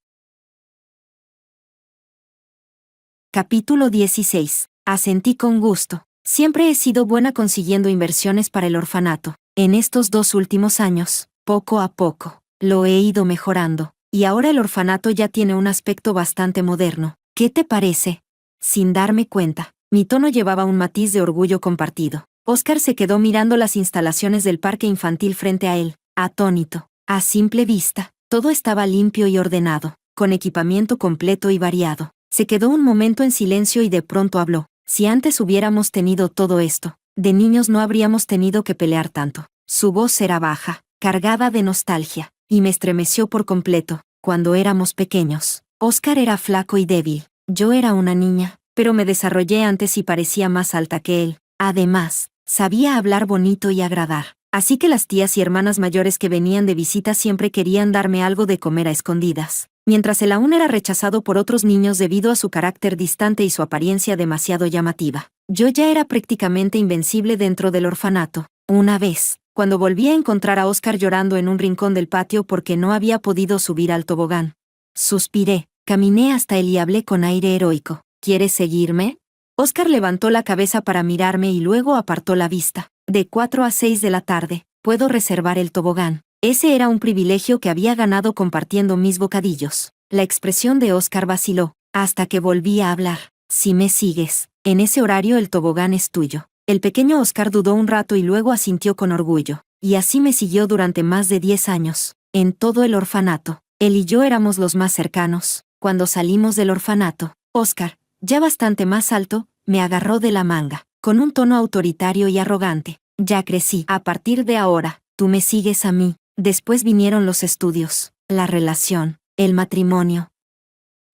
S1: Capítulo 16. Asentí con gusto. Siempre he sido buena consiguiendo inversiones para el orfanato. En estos 2 últimos años, poco a poco, lo he ido mejorando, y ahora el orfanato ya tiene un aspecto bastante moderno. ¿Qué te parece? Sin darme cuenta, mi tono llevaba un matiz de orgullo compartido. Oscar se quedó mirando las instalaciones del parque infantil frente a él, atónito. A simple vista, todo estaba limpio y ordenado, con equipamiento completo y variado. Se quedó un momento en silencio y de pronto habló. «Si antes hubiéramos tenido todo esto, de niños no habríamos tenido que pelear tanto». Su voz era baja, cargada de nostalgia, y me estremeció por completo. Cuando éramos pequeños, Oscar era flaco y débil. Yo era una niña, pero me desarrollé antes y parecía más alta que él. Además, sabía hablar bonito y agradar. Así que las tías y hermanas mayores que venían de visita siempre querían darme algo de comer a escondidas, mientras él aún era rechazado por otros niños debido a su carácter distante y su apariencia demasiado llamativa. Yo ya era prácticamente invencible dentro del orfanato. Una vez, cuando volví a encontrar a Oscar llorando en un rincón del patio porque no había podido subir al tobogán, suspiré, caminé hasta él y hablé con aire heroico. «¿Quieres seguirme?». Oscar levantó la cabeza para mirarme y luego apartó la vista. «De 4 a 6 de la tarde, puedo reservar el tobogán». Ese era un privilegio que había ganado compartiendo mis bocadillos. La expresión de Oscar vaciló, hasta que volví a hablar. «Si me sigues, en ese horario el tobogán es tuyo». El pequeño Oscar dudó un rato y luego asintió con orgullo. Y así me siguió durante más de 10 años. En todo el orfanato, él y yo éramos los más cercanos. Cuando salimos del orfanato, Oscar, ya bastante más alto, me agarró de la manga, con un tono autoritario y arrogante. «Ya crecí. A partir de ahora, tú me sigues a mí». Después vinieron los estudios, la relación, el matrimonio.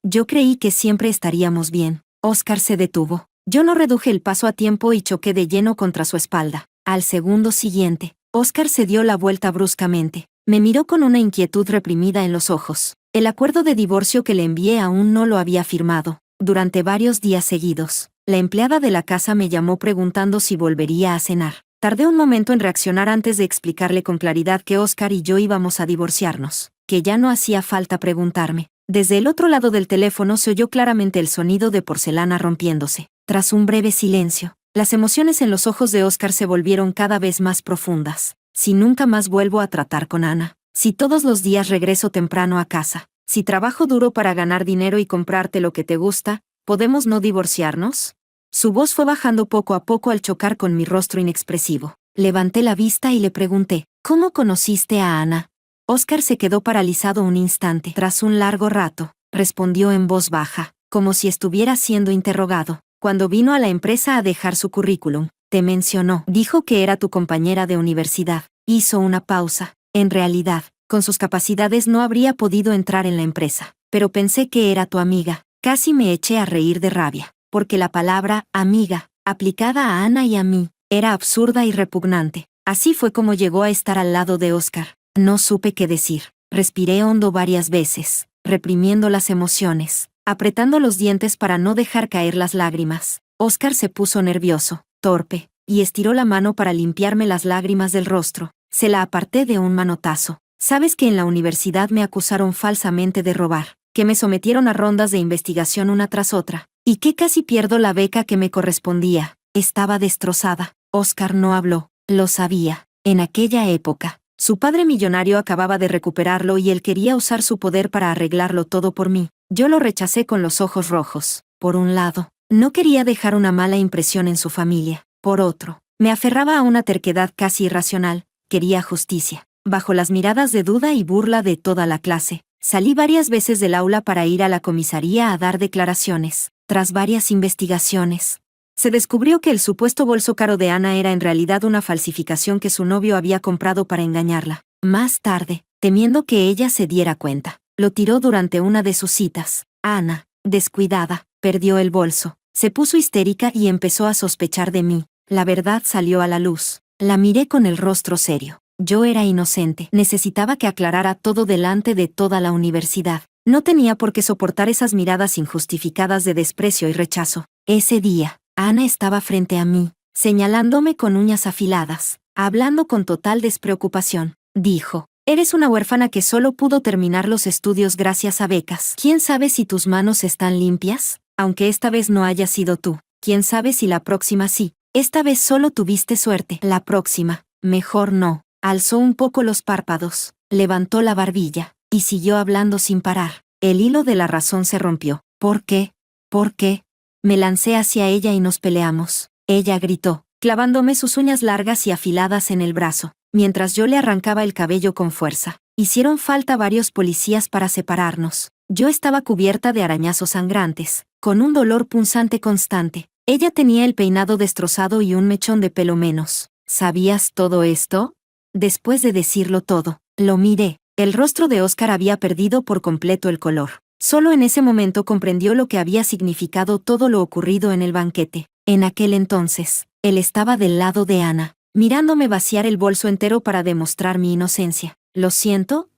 S1: Yo creí que siempre estaríamos bien. Oscar se detuvo. Yo no reduje el paso a tiempo y choqué de lleno contra su espalda. Al segundo siguiente, Oscar se dio la vuelta bruscamente. Me miró con una inquietud reprimida en los ojos. El acuerdo de divorcio que le envié aún no lo había firmado. Durante varios días seguidos, la empleada de la casa me llamó preguntando si volvería a cenar. Tardé un momento en reaccionar antes de explicarle con claridad que Oscar y yo íbamos a divorciarnos, que ya no hacía falta preguntarme. Desde el otro lado del teléfono se oyó claramente el sonido de porcelana rompiéndose. Tras un breve silencio, las emociones en los ojos de Oscar se volvieron cada vez más profundas. «Si nunca más vuelvo a tratar con Ana, si todos los días regreso temprano a casa, si trabajo duro para ganar dinero y comprarte lo que te gusta, ¿podemos no divorciarnos?». Su voz fue bajando poco a poco al chocar con mi rostro inexpresivo. Levanté la vista y le pregunté: «¿Cómo conociste a Ana?». Oscar se quedó paralizado un instante. Tras un largo rato, respondió en voz baja, como si estuviera siendo interrogado. «Cuando vino a la empresa a dejar su currículum, te mencionó. Dijo que era tu compañera de universidad». Hizo una pausa. «En realidad, con sus capacidades no habría podido entrar en la empresa, pero pensé que era tu amiga». Casi me eché a reír de rabia, porque la palabra amiga, aplicada a Ana y a mí, era absurda y repugnante. Así fue como llegó a estar al lado de Oscar. No supe qué decir. Respiré hondo varias veces, reprimiendo las emociones, apretando los dientes para no dejar caer las lágrimas. Oscar se puso nervioso, torpe, y estiró la mano para limpiarme las lágrimas del rostro. Se la aparté de un manotazo. Sabes que en la universidad me acusaron falsamente de robar, que me sometieron a rondas de investigación una tras otra, y que casi pierdo la beca que me correspondía. Estaba destrozada. Oscar no habló. Lo sabía. En aquella época, su padre millonario acababa de recuperarlo y él quería usar su poder para arreglarlo todo por mí. Yo lo rechacé con los ojos rojos. Por un lado, no quería dejar una mala impresión en su familia. Por otro, me aferraba a una terquedad casi irracional. Quería justicia. Bajo las miradas de duda y burla de toda la clase, salí varias veces del aula para ir a la comisaría a dar declaraciones. Tras varias investigaciones, se descubrió que el supuesto bolso caro de Ana era en realidad una falsificación que su novio había comprado para engañarla. Más tarde, temiendo que ella se diera cuenta, lo tiró durante una de sus citas. Ana, descuidada, perdió el bolso, se puso histérica y empezó a sospechar de mí. La verdad salió a la luz. La miré con el rostro serio. Yo era inocente. Necesitaba que aclarara todo delante de toda la universidad. No tenía por qué soportar esas miradas injustificadas de desprecio y rechazo. Ese día, Ana estaba frente a mí, señalándome con uñas afiladas, hablando con total despreocupación. Dijo: eres una huérfana que solo pudo terminar los estudios gracias a becas. ¿Quién sabe si tus manos están limpias? Aunque esta vez no haya sido tú. ¿Quién sabe si la próxima sí? Esta vez solo tuviste suerte. La próxima, mejor no. Alzó un poco los párpados, levantó la barbilla, y siguió hablando sin parar. El hilo de la razón se rompió. ¿Por qué? ¿Por qué? Me lancé hacia ella y nos peleamos. Ella gritó, clavándome sus uñas largas y afiladas en el brazo, mientras yo le arrancaba el cabello con fuerza. Hicieron falta varios policías para separarnos. Yo estaba cubierta de arañazos sangrantes, con un dolor punzante constante. Ella tenía el peinado destrozado y un mechón de pelo menos. ¿Sabías todo esto? Después de decirlo todo, lo miré. El rostro de Oscar había perdido por completo el color. Solo en ese momento comprendió lo que había significado todo lo ocurrido en el banquete. En aquel entonces, él estaba del lado de Ana, mirándome vaciar el bolso entero para demostrar mi inocencia. Lo siento,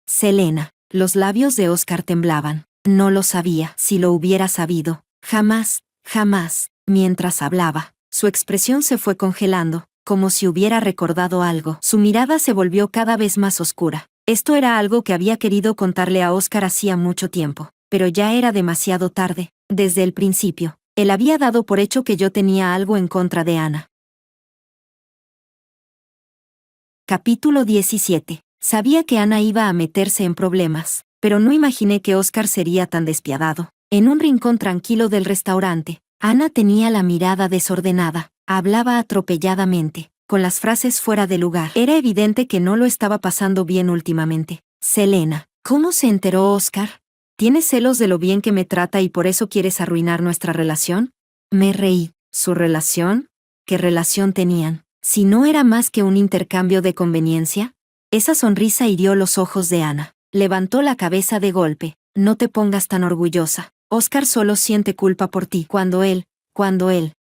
S1: Selena. Los labios de Oscar temblaban. No lo sabía. Si lo hubiera sabido, jamás. Mientras hablaba, su expresión se fue congelando, como si hubiera recordado algo. Su mirada se volvió cada vez más oscura. Esto era algo que había querido contarle a Oscar hacía mucho tiempo, pero ya era demasiado tarde. Desde el principio, él había dado por hecho que yo tenía algo en contra de Ana. Capítulo 17. Sabía que Ana iba a meterse en problemas, pero no imaginé que Oscar sería tan despiadado. En un rincón tranquilo del restaurante, Ana tenía la mirada desordenada, hablaba atropelladamente, con las frases fuera de lugar. Era evidente que no lo estaba pasando bien últimamente. Selena, ¿cómo se enteró Oscar? ¿Tienes celos de lo bien que me trata y por eso quieres arruinar nuestra relación? Me reí. ¿Su relación? ¿Qué relación tenían? Si no era más que un intercambio de conveniencia. Esa sonrisa hirió los ojos de Ana. Levantó la cabeza de golpe. No te pongas tan orgullosa. Oscar solo siente culpa por ti. Cuando él,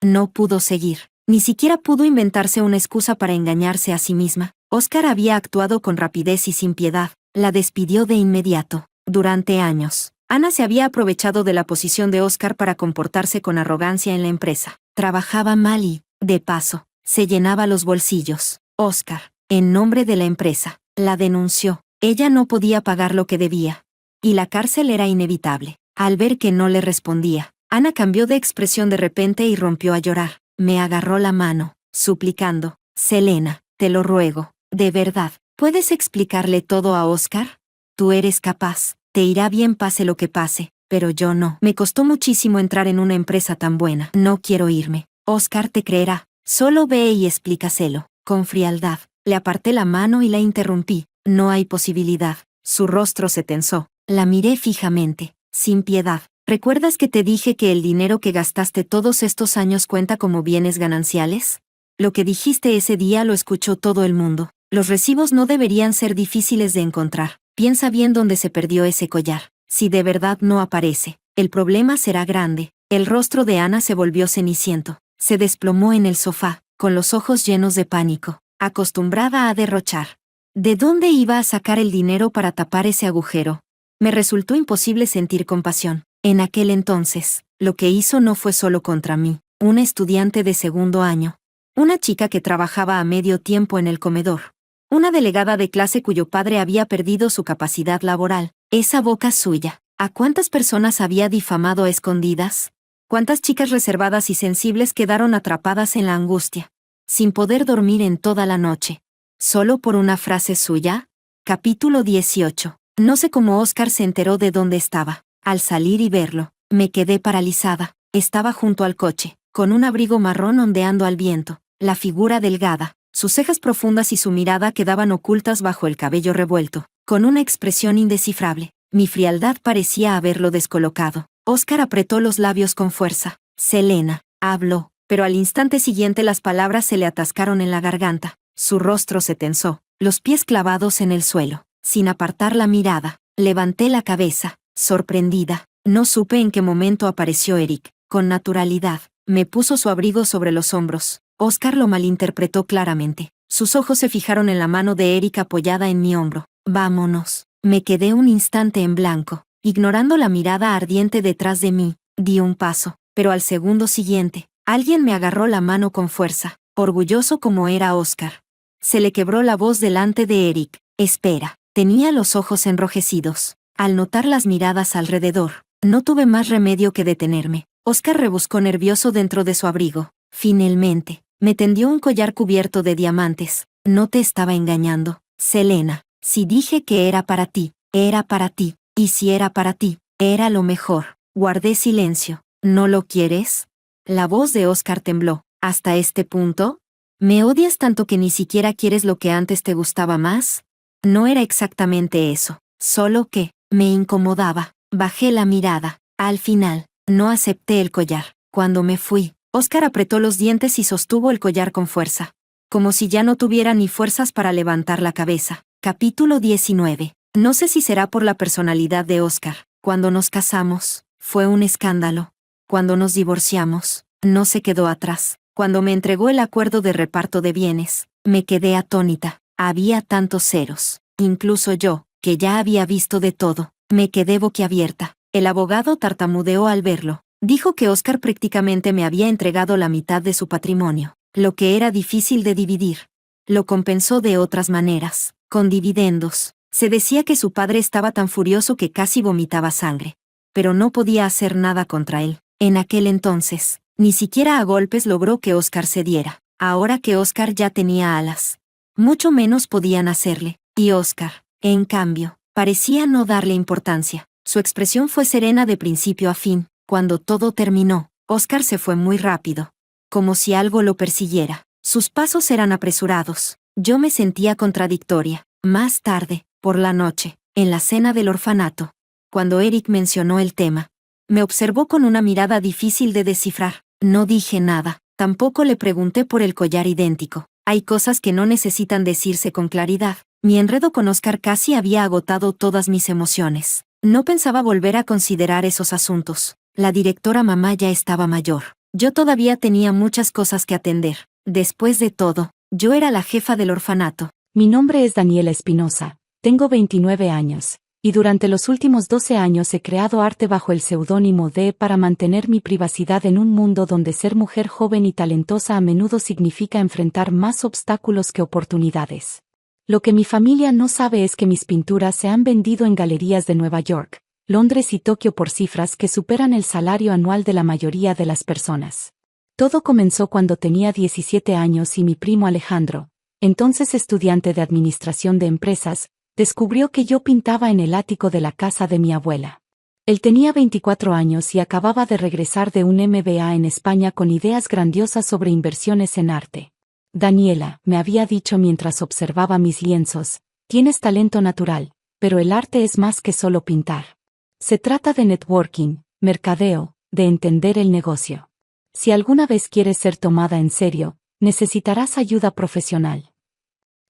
S1: no pudo seguir. Ni siquiera pudo inventarse una excusa para engañarse a sí misma. Oscar había actuado con rapidez y sin piedad. La despidió de inmediato. Durante años, Ana se había aprovechado de la posición de Oscar para comportarse con arrogancia en la empresa. Trabajaba mal y, de paso, se llenaba los bolsillos. Oscar, en nombre de la empresa, la denunció. Ella no podía pagar lo que debía. Y la cárcel era inevitable. Al ver que no le respondía, Ana cambió de expresión de repente y rompió a llorar. Me agarró la mano, suplicando: Selena, te lo ruego, de verdad, ¿puedes explicarle todo a Oscar? Tú eres capaz, te irá bien pase lo que pase, pero yo no. Me costó muchísimo entrar en una empresa tan buena. No quiero irme. Oscar te creerá. Solo ve y explícaselo. Con frialdad, le aparté la mano y la interrumpí. No hay posibilidad. Su rostro se tensó. La miré fijamente, sin piedad. ¿Recuerdas que te dije que el dinero que gastaste todos estos años cuenta como bienes gananciales? Lo que dijiste ese día lo escuchó todo el mundo. Los recibos no deberían ser difíciles de encontrar. Piensa bien dónde se perdió ese collar. Si de verdad no aparece, El problema será grande. El rostro de Ana se volvió ceniciento. Se desplomó en el sofá, con los ojos llenos de pánico, acostumbrada a derrochar. ¿De dónde iba a sacar el dinero para tapar ese agujero? Me resultó imposible sentir compasión. En aquel entonces, lo que hizo no fue solo contra mí, una estudiante de segundo año, una chica que trabajaba a medio tiempo en el comedor, una delegada de clase cuyo padre había perdido su capacidad laboral, esa boca suya. ¿A cuántas personas había difamado a escondidas? ¿Cuántas chicas reservadas y sensibles quedaron atrapadas en la angustia, sin poder dormir en toda la noche? ¿Solo por una frase suya? Capítulo 18. No sé cómo Oscar se enteró de dónde estaba. Al salir y verlo, me quedé paralizada. Estaba junto al coche, con un abrigo marrón ondeando al viento, la figura delgada, sus cejas profundas y su mirada quedaban ocultas bajo el cabello revuelto, con una expresión indescifrable. Mi frialdad parecía haberlo descolocado. Oscar apretó los labios con fuerza. Selena, habló, pero al instante siguiente las palabras se le atascaron en la garganta. Su rostro se tensó, los pies clavados en el suelo. Sin apartar la mirada, levanté la cabeza, sorprendida. No supe en qué momento apareció Eric. Con naturalidad, me puso su abrigo sobre los hombros. Oscar lo malinterpretó claramente. Sus ojos se fijaron en la mano de Eric apoyada en mi hombro. Vámonos. Me quedé un instante en blanco, ignorando la mirada ardiente detrás de mí. Di un paso, pero al segundo siguiente, alguien me agarró la mano con fuerza, orgulloso como era Oscar. Se le quebró la voz delante de Eric. Espera. Tenía los ojos enrojecidos. Al notar las miradas alrededor, no tuve más remedio que detenerme. Oscar rebuscó nervioso dentro de su abrigo. Finalmente, me tendió un collar cubierto de diamantes. No te estaba engañando, Selena. Si dije que era para ti, era para ti. Y si era para ti, era lo mejor. Guardé silencio. ¿No lo quieres? La voz de Oscar tembló. ¿Hasta este punto? ¿Me odias tanto que ni siquiera quieres lo que antes te gustaba más? No era exactamente eso. Solo que, me incomodaba. Bajé la mirada. Al final, no acepté el collar. Cuando me fui, Oscar apretó los dientes y sostuvo el collar con fuerza, como si ya no tuviera ni fuerzas para levantar la cabeza. Capítulo 19. No sé si será por la personalidad de Oscar. Cuando nos casamos, fue un escándalo. Cuando nos divorciamos, no se quedó atrás. Cuando me entregó el acuerdo de reparto de bienes, me quedé atónita. Había tantos ceros. Incluso yo, que ya había visto de todo, me quedé boquiabierta. El abogado tartamudeó al verlo. Dijo que Oscar prácticamente me había entregado la mitad de su patrimonio, lo que era difícil de dividir. Lo compensó de otras maneras, con dividendos. Se decía que su padre estaba tan furioso que casi vomitaba sangre. Pero no podía hacer nada contra él. En aquel entonces, ni siquiera a golpes logró que Oscar cediera. Ahora que Oscar ya tenía alas, mucho menos podían hacerle. Y Oscar, en cambio, parecía no darle importancia. Su expresión fue serena de principio a fin. Cuando todo terminó, Oscar se fue muy rápido, como si algo lo persiguiera. Sus pasos eran apresurados. Yo me sentía contradictoria. Más tarde, por la noche, en la cena del orfanato, cuando Eric mencionó el tema, me observó con una mirada difícil de descifrar. No dije nada. Tampoco le pregunté por el collar idéntico. Hay cosas que no necesitan decirse con claridad. Mi enredo con Oscar casi había agotado todas mis emociones. No pensaba volver a considerar esos asuntos. La directora mamá ya estaba mayor. Yo todavía tenía muchas cosas que atender. Después de todo, yo era la jefa del orfanato.
S2: Mi nombre es Daniela Espinosa, tengo 29 años, y durante los últimos 12 años he creado arte bajo el seudónimo de para mantener mi privacidad en un mundo donde ser mujer joven y talentosa a menudo significa enfrentar más obstáculos que oportunidades. Lo que mi familia no sabe es que mis pinturas se han vendido en galerías de Nueva York, Londres y Tokio por cifras que superan el salario anual de la mayoría de las personas. Todo comenzó cuando tenía 17 años y mi primo Alejandro, entonces estudiante de administración de empresas, descubrió que yo pintaba en el ático de la casa de mi abuela. Él tenía 24 años y acababa de regresar de un MBA en España con ideas grandiosas sobre inversiones en arte. Daniela, me había dicho mientras observaba mis lienzos, tienes talento natural, pero el arte es más que solo pintar. Se trata de networking, mercadeo, de entender el negocio. Si alguna vez quieres ser tomada en serio, necesitarás ayuda profesional.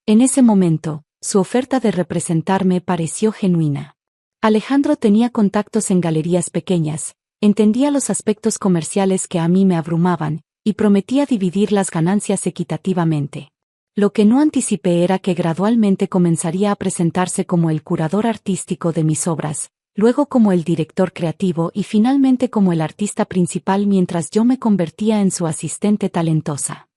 S2: En ese momento, su oferta de representarme pareció genuina. Alejandro tenía contactos en galerías pequeñas, entendía los aspectos comerciales que a mí me abrumaban, y prometía dividir las ganancias equitativamente. Lo que no anticipé era que gradualmente comenzaría a presentarse como el curador artístico de mis obras, luego como el director creativo y finalmente como el artista principal mientras yo me convertía en su asistente talentosa.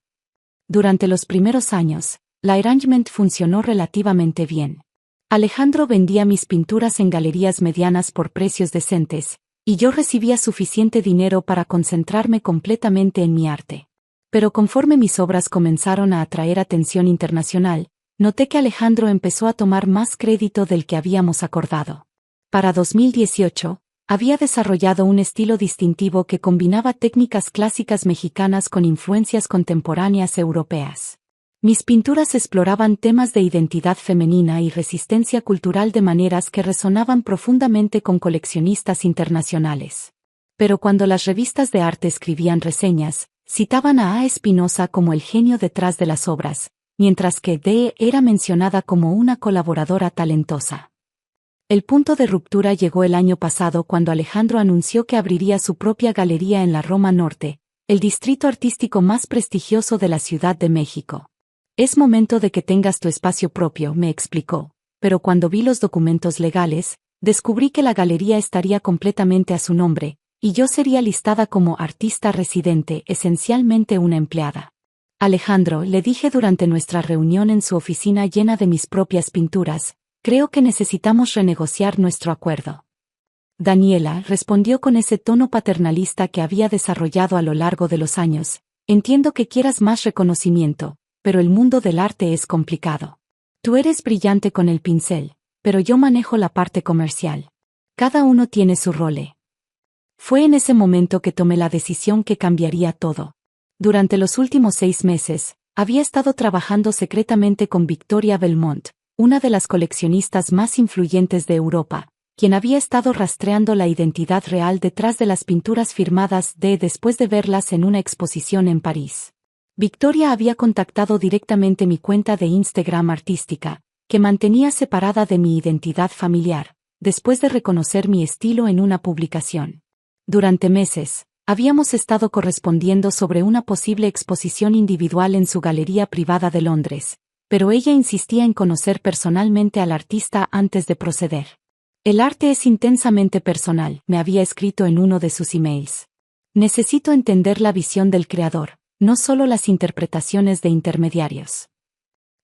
S2: Durante los primeros años, la arrangement funcionó relativamente bien. Alejandro vendía mis pinturas en galerías medianas por precios decentes, y yo recibía suficiente dinero para concentrarme completamente en mi arte. Pero conforme mis obras comenzaron a atraer atención internacional, noté que Alejandro empezó a tomar más crédito del que habíamos acordado. Para 2018, había desarrollado un estilo distintivo que combinaba técnicas clásicas mexicanas con influencias contemporáneas europeas. Mis pinturas exploraban temas de identidad femenina y resistencia cultural de maneras que resonaban profundamente con coleccionistas internacionales. Pero cuando las revistas de arte escribían reseñas, citaban a Espinosa como el genio detrás de las obras, mientras que D. era mencionada como una colaboradora talentosa. El punto de ruptura llegó el año pasado cuando Alejandro anunció que abriría su propia galería en la Roma Norte, el distrito artístico más prestigioso de la Ciudad de México. Es momento de que tengas tu espacio propio, me explicó, pero cuando vi los documentos legales, descubrí que la galería estaría completamente a su nombre, y yo sería listada como artista residente, esencialmente una empleada. Alejandro, le dije durante nuestra reunión en su oficina llena de mis propias pinturas, creo que necesitamos renegociar nuestro acuerdo. Daniela respondió con ese tono paternalista que había desarrollado a lo largo de los años, entiendo que quieras más reconocimiento, pero el mundo del arte es complicado. Tú eres brillante con el pincel, pero yo manejo la parte comercial. Cada uno tiene su rol. Fue en ese momento que tomé la decisión que cambiaría todo. Durante los últimos 6 meses, había estado trabajando secretamente con Victoria Belmont, una de las coleccionistas más influyentes de Europa, quien había estado rastreando la identidad real detrás de las pinturas firmadas después de verlas en una exposición en París. Victoria había contactado directamente mi cuenta de Instagram artística, que mantenía separada de mi identidad familiar, después de reconocer mi estilo en una publicación. Durante meses, habíamos estado correspondiendo sobre una posible exposición individual en su galería privada de Londres, pero ella insistía en conocer personalmente al artista antes de proceder. El arte es intensamente personal, me había escrito en uno de sus emails. Necesito entender la visión del creador, no solo las interpretaciones de intermediarios.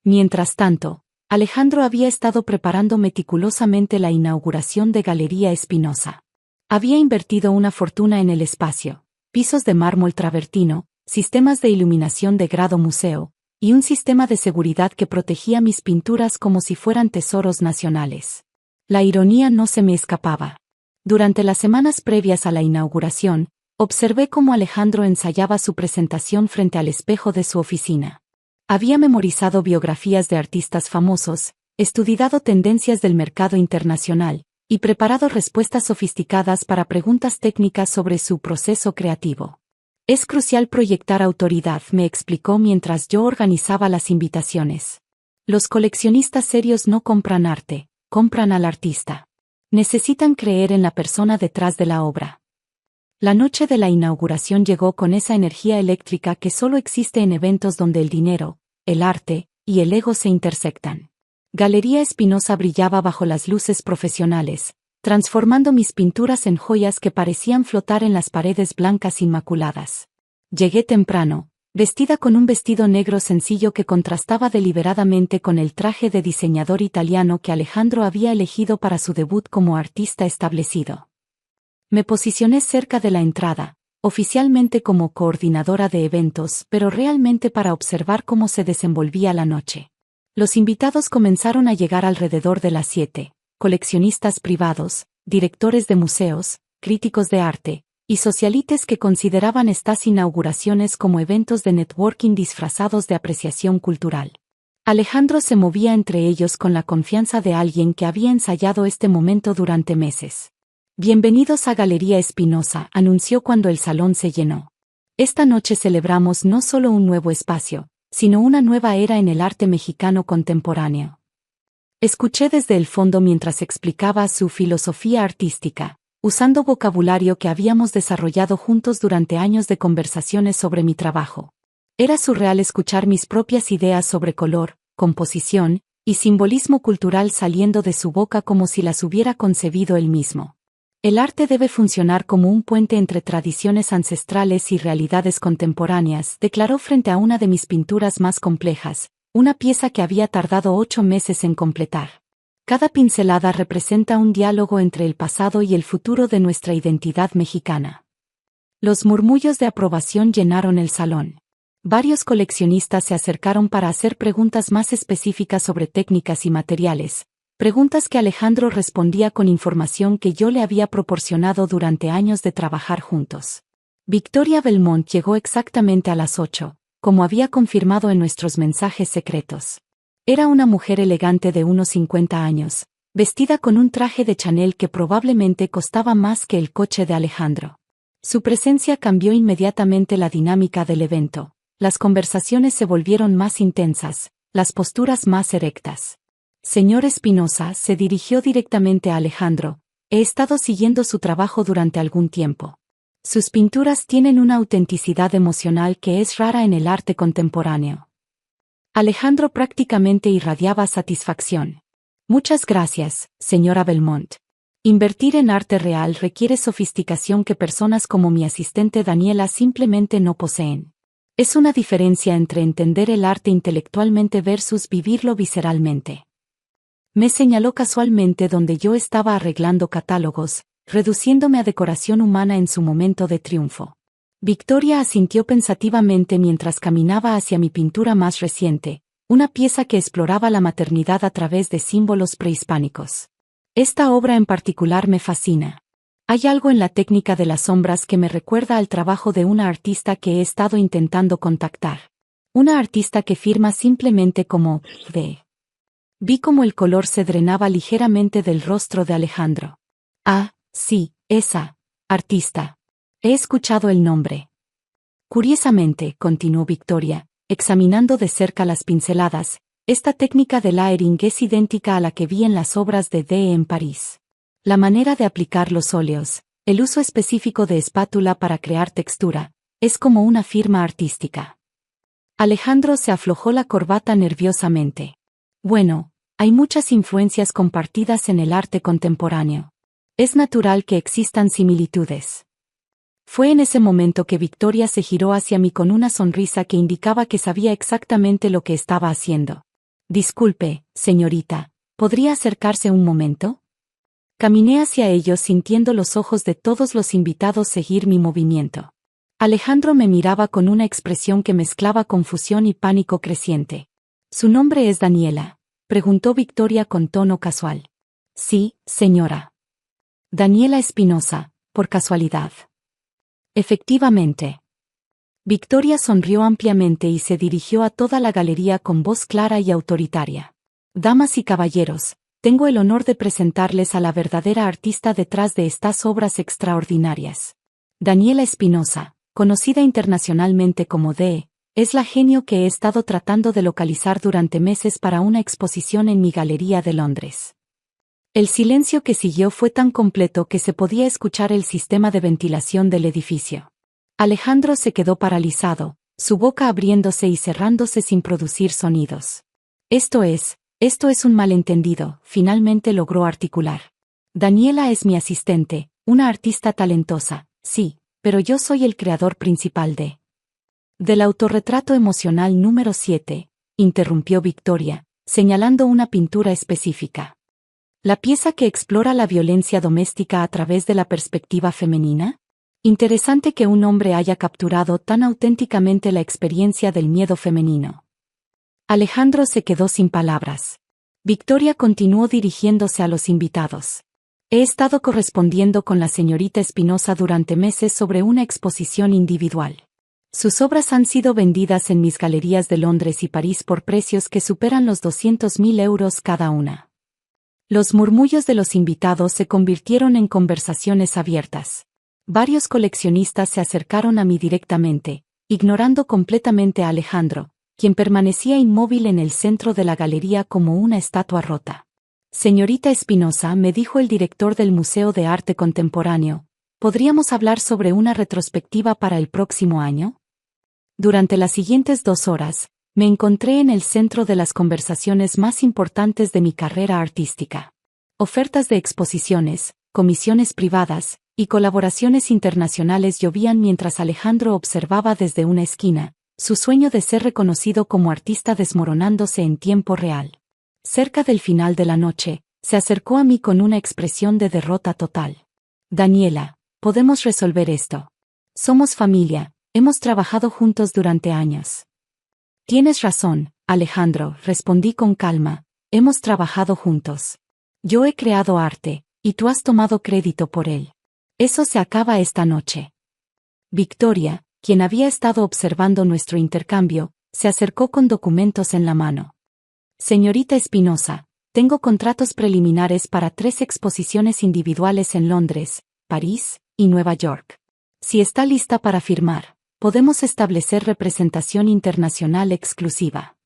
S2: Mientras tanto, Alejandro había estado preparando meticulosamente la inauguración de Galería Espinosa. Había invertido una fortuna en el espacio, pisos de mármol travertino, sistemas de iluminación de grado museo, y un sistema de seguridad que protegía mis pinturas como si fueran tesoros nacionales. La ironía no se me escapaba. Durante las semanas previas a la inauguración, observé cómo Alejandro ensayaba su presentación frente al espejo de su oficina. Había memorizado biografías de artistas famosos, estudiado tendencias del mercado internacional, y preparado respuestas sofisticadas para preguntas técnicas sobre su proceso creativo. Es crucial proyectar autoridad, me explicó mientras yo organizaba las invitaciones. Los coleccionistas serios no compran arte, compran al artista. Necesitan creer en la persona detrás de la obra. La noche de la inauguración llegó con esa energía eléctrica que solo existe en eventos donde el dinero, el arte y el ego se intersectan. Galería Espinosa brillaba bajo las luces profesionales, transformando mis pinturas en joyas que parecían flotar en las paredes blancas inmaculadas. Llegué temprano, vestida con un vestido negro sencillo que contrastaba deliberadamente con el traje de diseñador italiano que Alejandro había elegido para su debut como artista establecido. Me posicioné cerca de la entrada, oficialmente como coordinadora de eventos, pero realmente para observar cómo se desenvolvía la noche. Los invitados comenzaron a llegar alrededor de las 7, coleccionistas privados, directores de museos, críticos de arte, y socialites que consideraban estas inauguraciones como eventos de networking disfrazados de apreciación cultural. Alejandro se movía entre ellos con la confianza de alguien que había ensayado este momento durante meses. Bienvenidos a Galería Espinosa, anunció cuando el salón se llenó. Esta noche celebramos no solo un nuevo espacio, sino una nueva era en el arte mexicano contemporáneo. Escuché desde el fondo mientras explicaba su filosofía artística, usando vocabulario que habíamos desarrollado juntos durante años de conversaciones sobre mi trabajo. Era surreal escuchar mis propias ideas sobre color, composición y simbolismo cultural saliendo de su boca como si las hubiera concebido él mismo. El arte debe funcionar como un puente entre tradiciones ancestrales y realidades contemporáneas, declaró frente a una de mis pinturas más complejas, una pieza que había tardado 8 meses en completar. Cada pincelada representa un diálogo entre el pasado y el futuro de nuestra identidad mexicana. Los murmullos de aprobación llenaron el salón. Varios coleccionistas se acercaron para hacer preguntas más específicas sobre técnicas y materiales, preguntas que Alejandro respondía con información que yo le había proporcionado durante años de trabajar juntos. Victoria Belmont llegó exactamente a las 8, como había confirmado en nuestros mensajes secretos. Era una mujer elegante de unos 50 años, vestida con un traje de Chanel que probablemente costaba más que el coche de Alejandro. Su presencia cambió inmediatamente la dinámica del evento. Las conversaciones se volvieron más intensas, las posturas más erectas. Señor Espinosa se dirigió directamente a Alejandro. He estado siguiendo su trabajo durante algún tiempo. Sus pinturas tienen una autenticidad emocional que es rara en el arte contemporáneo. Alejandro prácticamente irradiaba satisfacción. Muchas gracias, señora Belmont. Invertir en arte real requiere sofisticación que personas como mi asistente Daniela simplemente no poseen. Es una diferencia entre entender el arte intelectualmente versus vivirlo visceralmente. Me señaló casualmente donde yo estaba arreglando catálogos, reduciéndome a decoración humana en su momento de triunfo. Victoria asintió pensativamente mientras caminaba hacia mi pintura más reciente, una pieza que exploraba la maternidad a través de símbolos prehispánicos. Esta obra en particular me fascina. Hay algo en la técnica de las sombras que me recuerda al trabajo de una artista que he estado intentando contactar. Una artista que firma simplemente como D. Vi cómo el color se drenaba ligeramente del rostro de Alejandro. Ah, sí, esa artista. He escuchado el nombre. Curiosamente, continuó Victoria, examinando de cerca las pinceladas, esta técnica de layering es idéntica a la que vi en las obras de D. en París. La manera de aplicar los óleos, el uso específico de espátula para crear textura, es como una firma artística. Alejandro se aflojó la corbata nerviosamente. Bueno, hay muchas influencias compartidas en el arte contemporáneo. Es natural que existan similitudes. Fue en ese momento que Victoria se giró hacia mí con una sonrisa que indicaba que sabía exactamente lo que estaba haciendo. Disculpe, señorita, ¿podría acercarse un momento? Caminé hacia ellos sintiendo los ojos de todos los invitados seguir mi movimiento. Alejandro me miraba con una expresión que mezclaba confusión y pánico creciente. ¿Su nombre es Daniela?, preguntó Victoria con tono casual. Sí, señora. Daniela Espinosa, por casualidad. Efectivamente. Victoria sonrió ampliamente y se dirigió a toda la galería con voz clara y autoritaria. Damas y caballeros, tengo el honor de presentarles a la verdadera artista detrás de estas obras extraordinarias. Daniela Espinosa, conocida internacionalmente como D., es la genio que he estado tratando de localizar durante meses para una exposición en mi galería de Londres. El silencio que siguió fue tan completo que se podía escuchar el sistema de ventilación del edificio. Alejandro se quedó paralizado, su boca abriéndose y cerrándose sin producir sonidos. Esto es un malentendido, finalmente logró articular. Daniela es mi asistente, una artista talentosa, sí, pero yo soy el creador principal del autorretrato emocional número 7, interrumpió Victoria, señalando una pintura específica. ¿La pieza que explora la violencia doméstica a través de la perspectiva femenina? Interesante que un hombre haya capturado tan auténticamente la experiencia del miedo femenino. Alejandro se quedó sin palabras. Victoria continuó dirigiéndose a los invitados. He estado correspondiendo con la señorita Espinosa durante meses sobre una exposición individual. Sus obras han sido vendidas en mis galerías de Londres y París por precios que superan los 200.000 euros cada una. Los murmullos de los invitados se convirtieron en conversaciones abiertas. Varios coleccionistas se acercaron a mí directamente, ignorando completamente a Alejandro, quien permanecía inmóvil en el centro de la galería como una estatua rota. Señorita Espinosa, me dijo el director del Museo de Arte Contemporáneo, ¿podríamos hablar sobre una retrospectiva para el próximo año? Durante las siguientes 2 horas, me encontré en el centro de las conversaciones más importantes de mi carrera artística. Ofertas de exposiciones, comisiones privadas y colaboraciones internacionales llovían mientras Alejandro observaba desde una esquina, su sueño de ser reconocido como artista desmoronándose en tiempo real. Cerca del final de la noche, se acercó a mí con una expresión de derrota total. Daniela, podemos resolver esto. Somos familia, hemos trabajado juntos durante años. Tienes razón, Alejandro, respondí con calma, hemos trabajado juntos. Yo he creado arte, y tú has tomado crédito por él. Eso se acaba esta noche. Victoria, quien había estado observando nuestro intercambio, se acercó con documentos en la mano. Señorita Espinosa, tengo contratos preliminares para 3 exposiciones individuales en Londres, París y Nueva York. Si está lista para firmar, podemos establecer representación internacional exclusiva.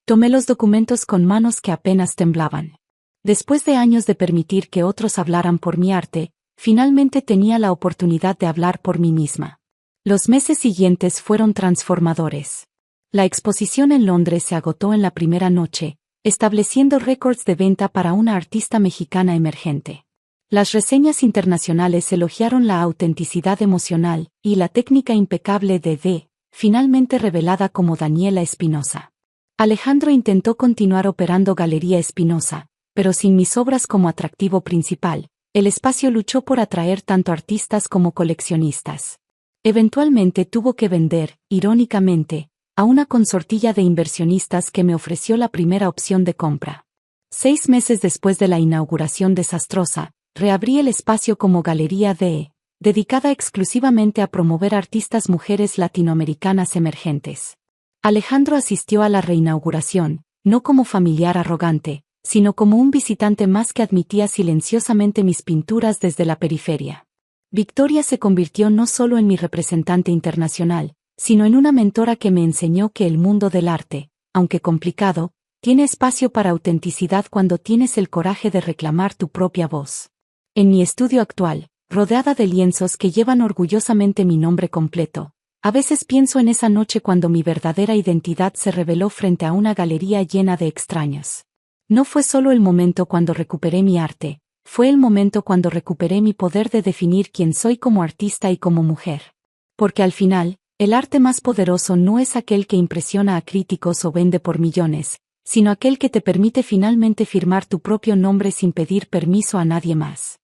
S2: Tomé los documentos con manos que apenas temblaban. Después de años de permitir que otros hablaran por mi arte, finalmente tenía la oportunidad de hablar por mí misma. Los meses siguientes fueron transformadores. La exposición en Londres se agotó en la primera noche, estableciendo récords de venta para una artista mexicana emergente. Las reseñas internacionales elogiaron la autenticidad emocional y la técnica impecable de D, finalmente revelada como Daniela Espinosa. Alejandro intentó continuar operando Galería Espinosa, pero sin mis obras como atractivo principal, el espacio luchó por atraer tanto artistas como coleccionistas. Eventualmente tuvo que vender, irónicamente, a una consortilla de inversionistas que me ofreció la primera opción de compra. 6 meses después de la inauguración desastrosa, reabrí el espacio como Galería DE, dedicada exclusivamente a promover artistas mujeres latinoamericanas emergentes. Alejandro asistió a la reinauguración, no como familiar arrogante, sino como un visitante más que admitía silenciosamente mis pinturas desde la periferia. Victoria se convirtió no solo en mi representante internacional, sino en una mentora que me enseñó que el mundo del arte, aunque complicado, tiene espacio para autenticidad cuando tienes el coraje de reclamar tu propia voz. En mi estudio actual, rodeada de lienzos que llevan orgullosamente mi nombre completo, a veces pienso en esa noche cuando mi verdadera identidad se reveló frente a una galería llena de extraños. No fue solo el momento cuando recuperé mi arte, fue el momento cuando recuperé mi poder de definir quién soy como artista y como mujer. Porque al final, el arte más poderoso no es aquel que impresiona a críticos o vende por millones, sino aquel que te permite finalmente firmar tu propio nombre sin pedir permiso a nadie más.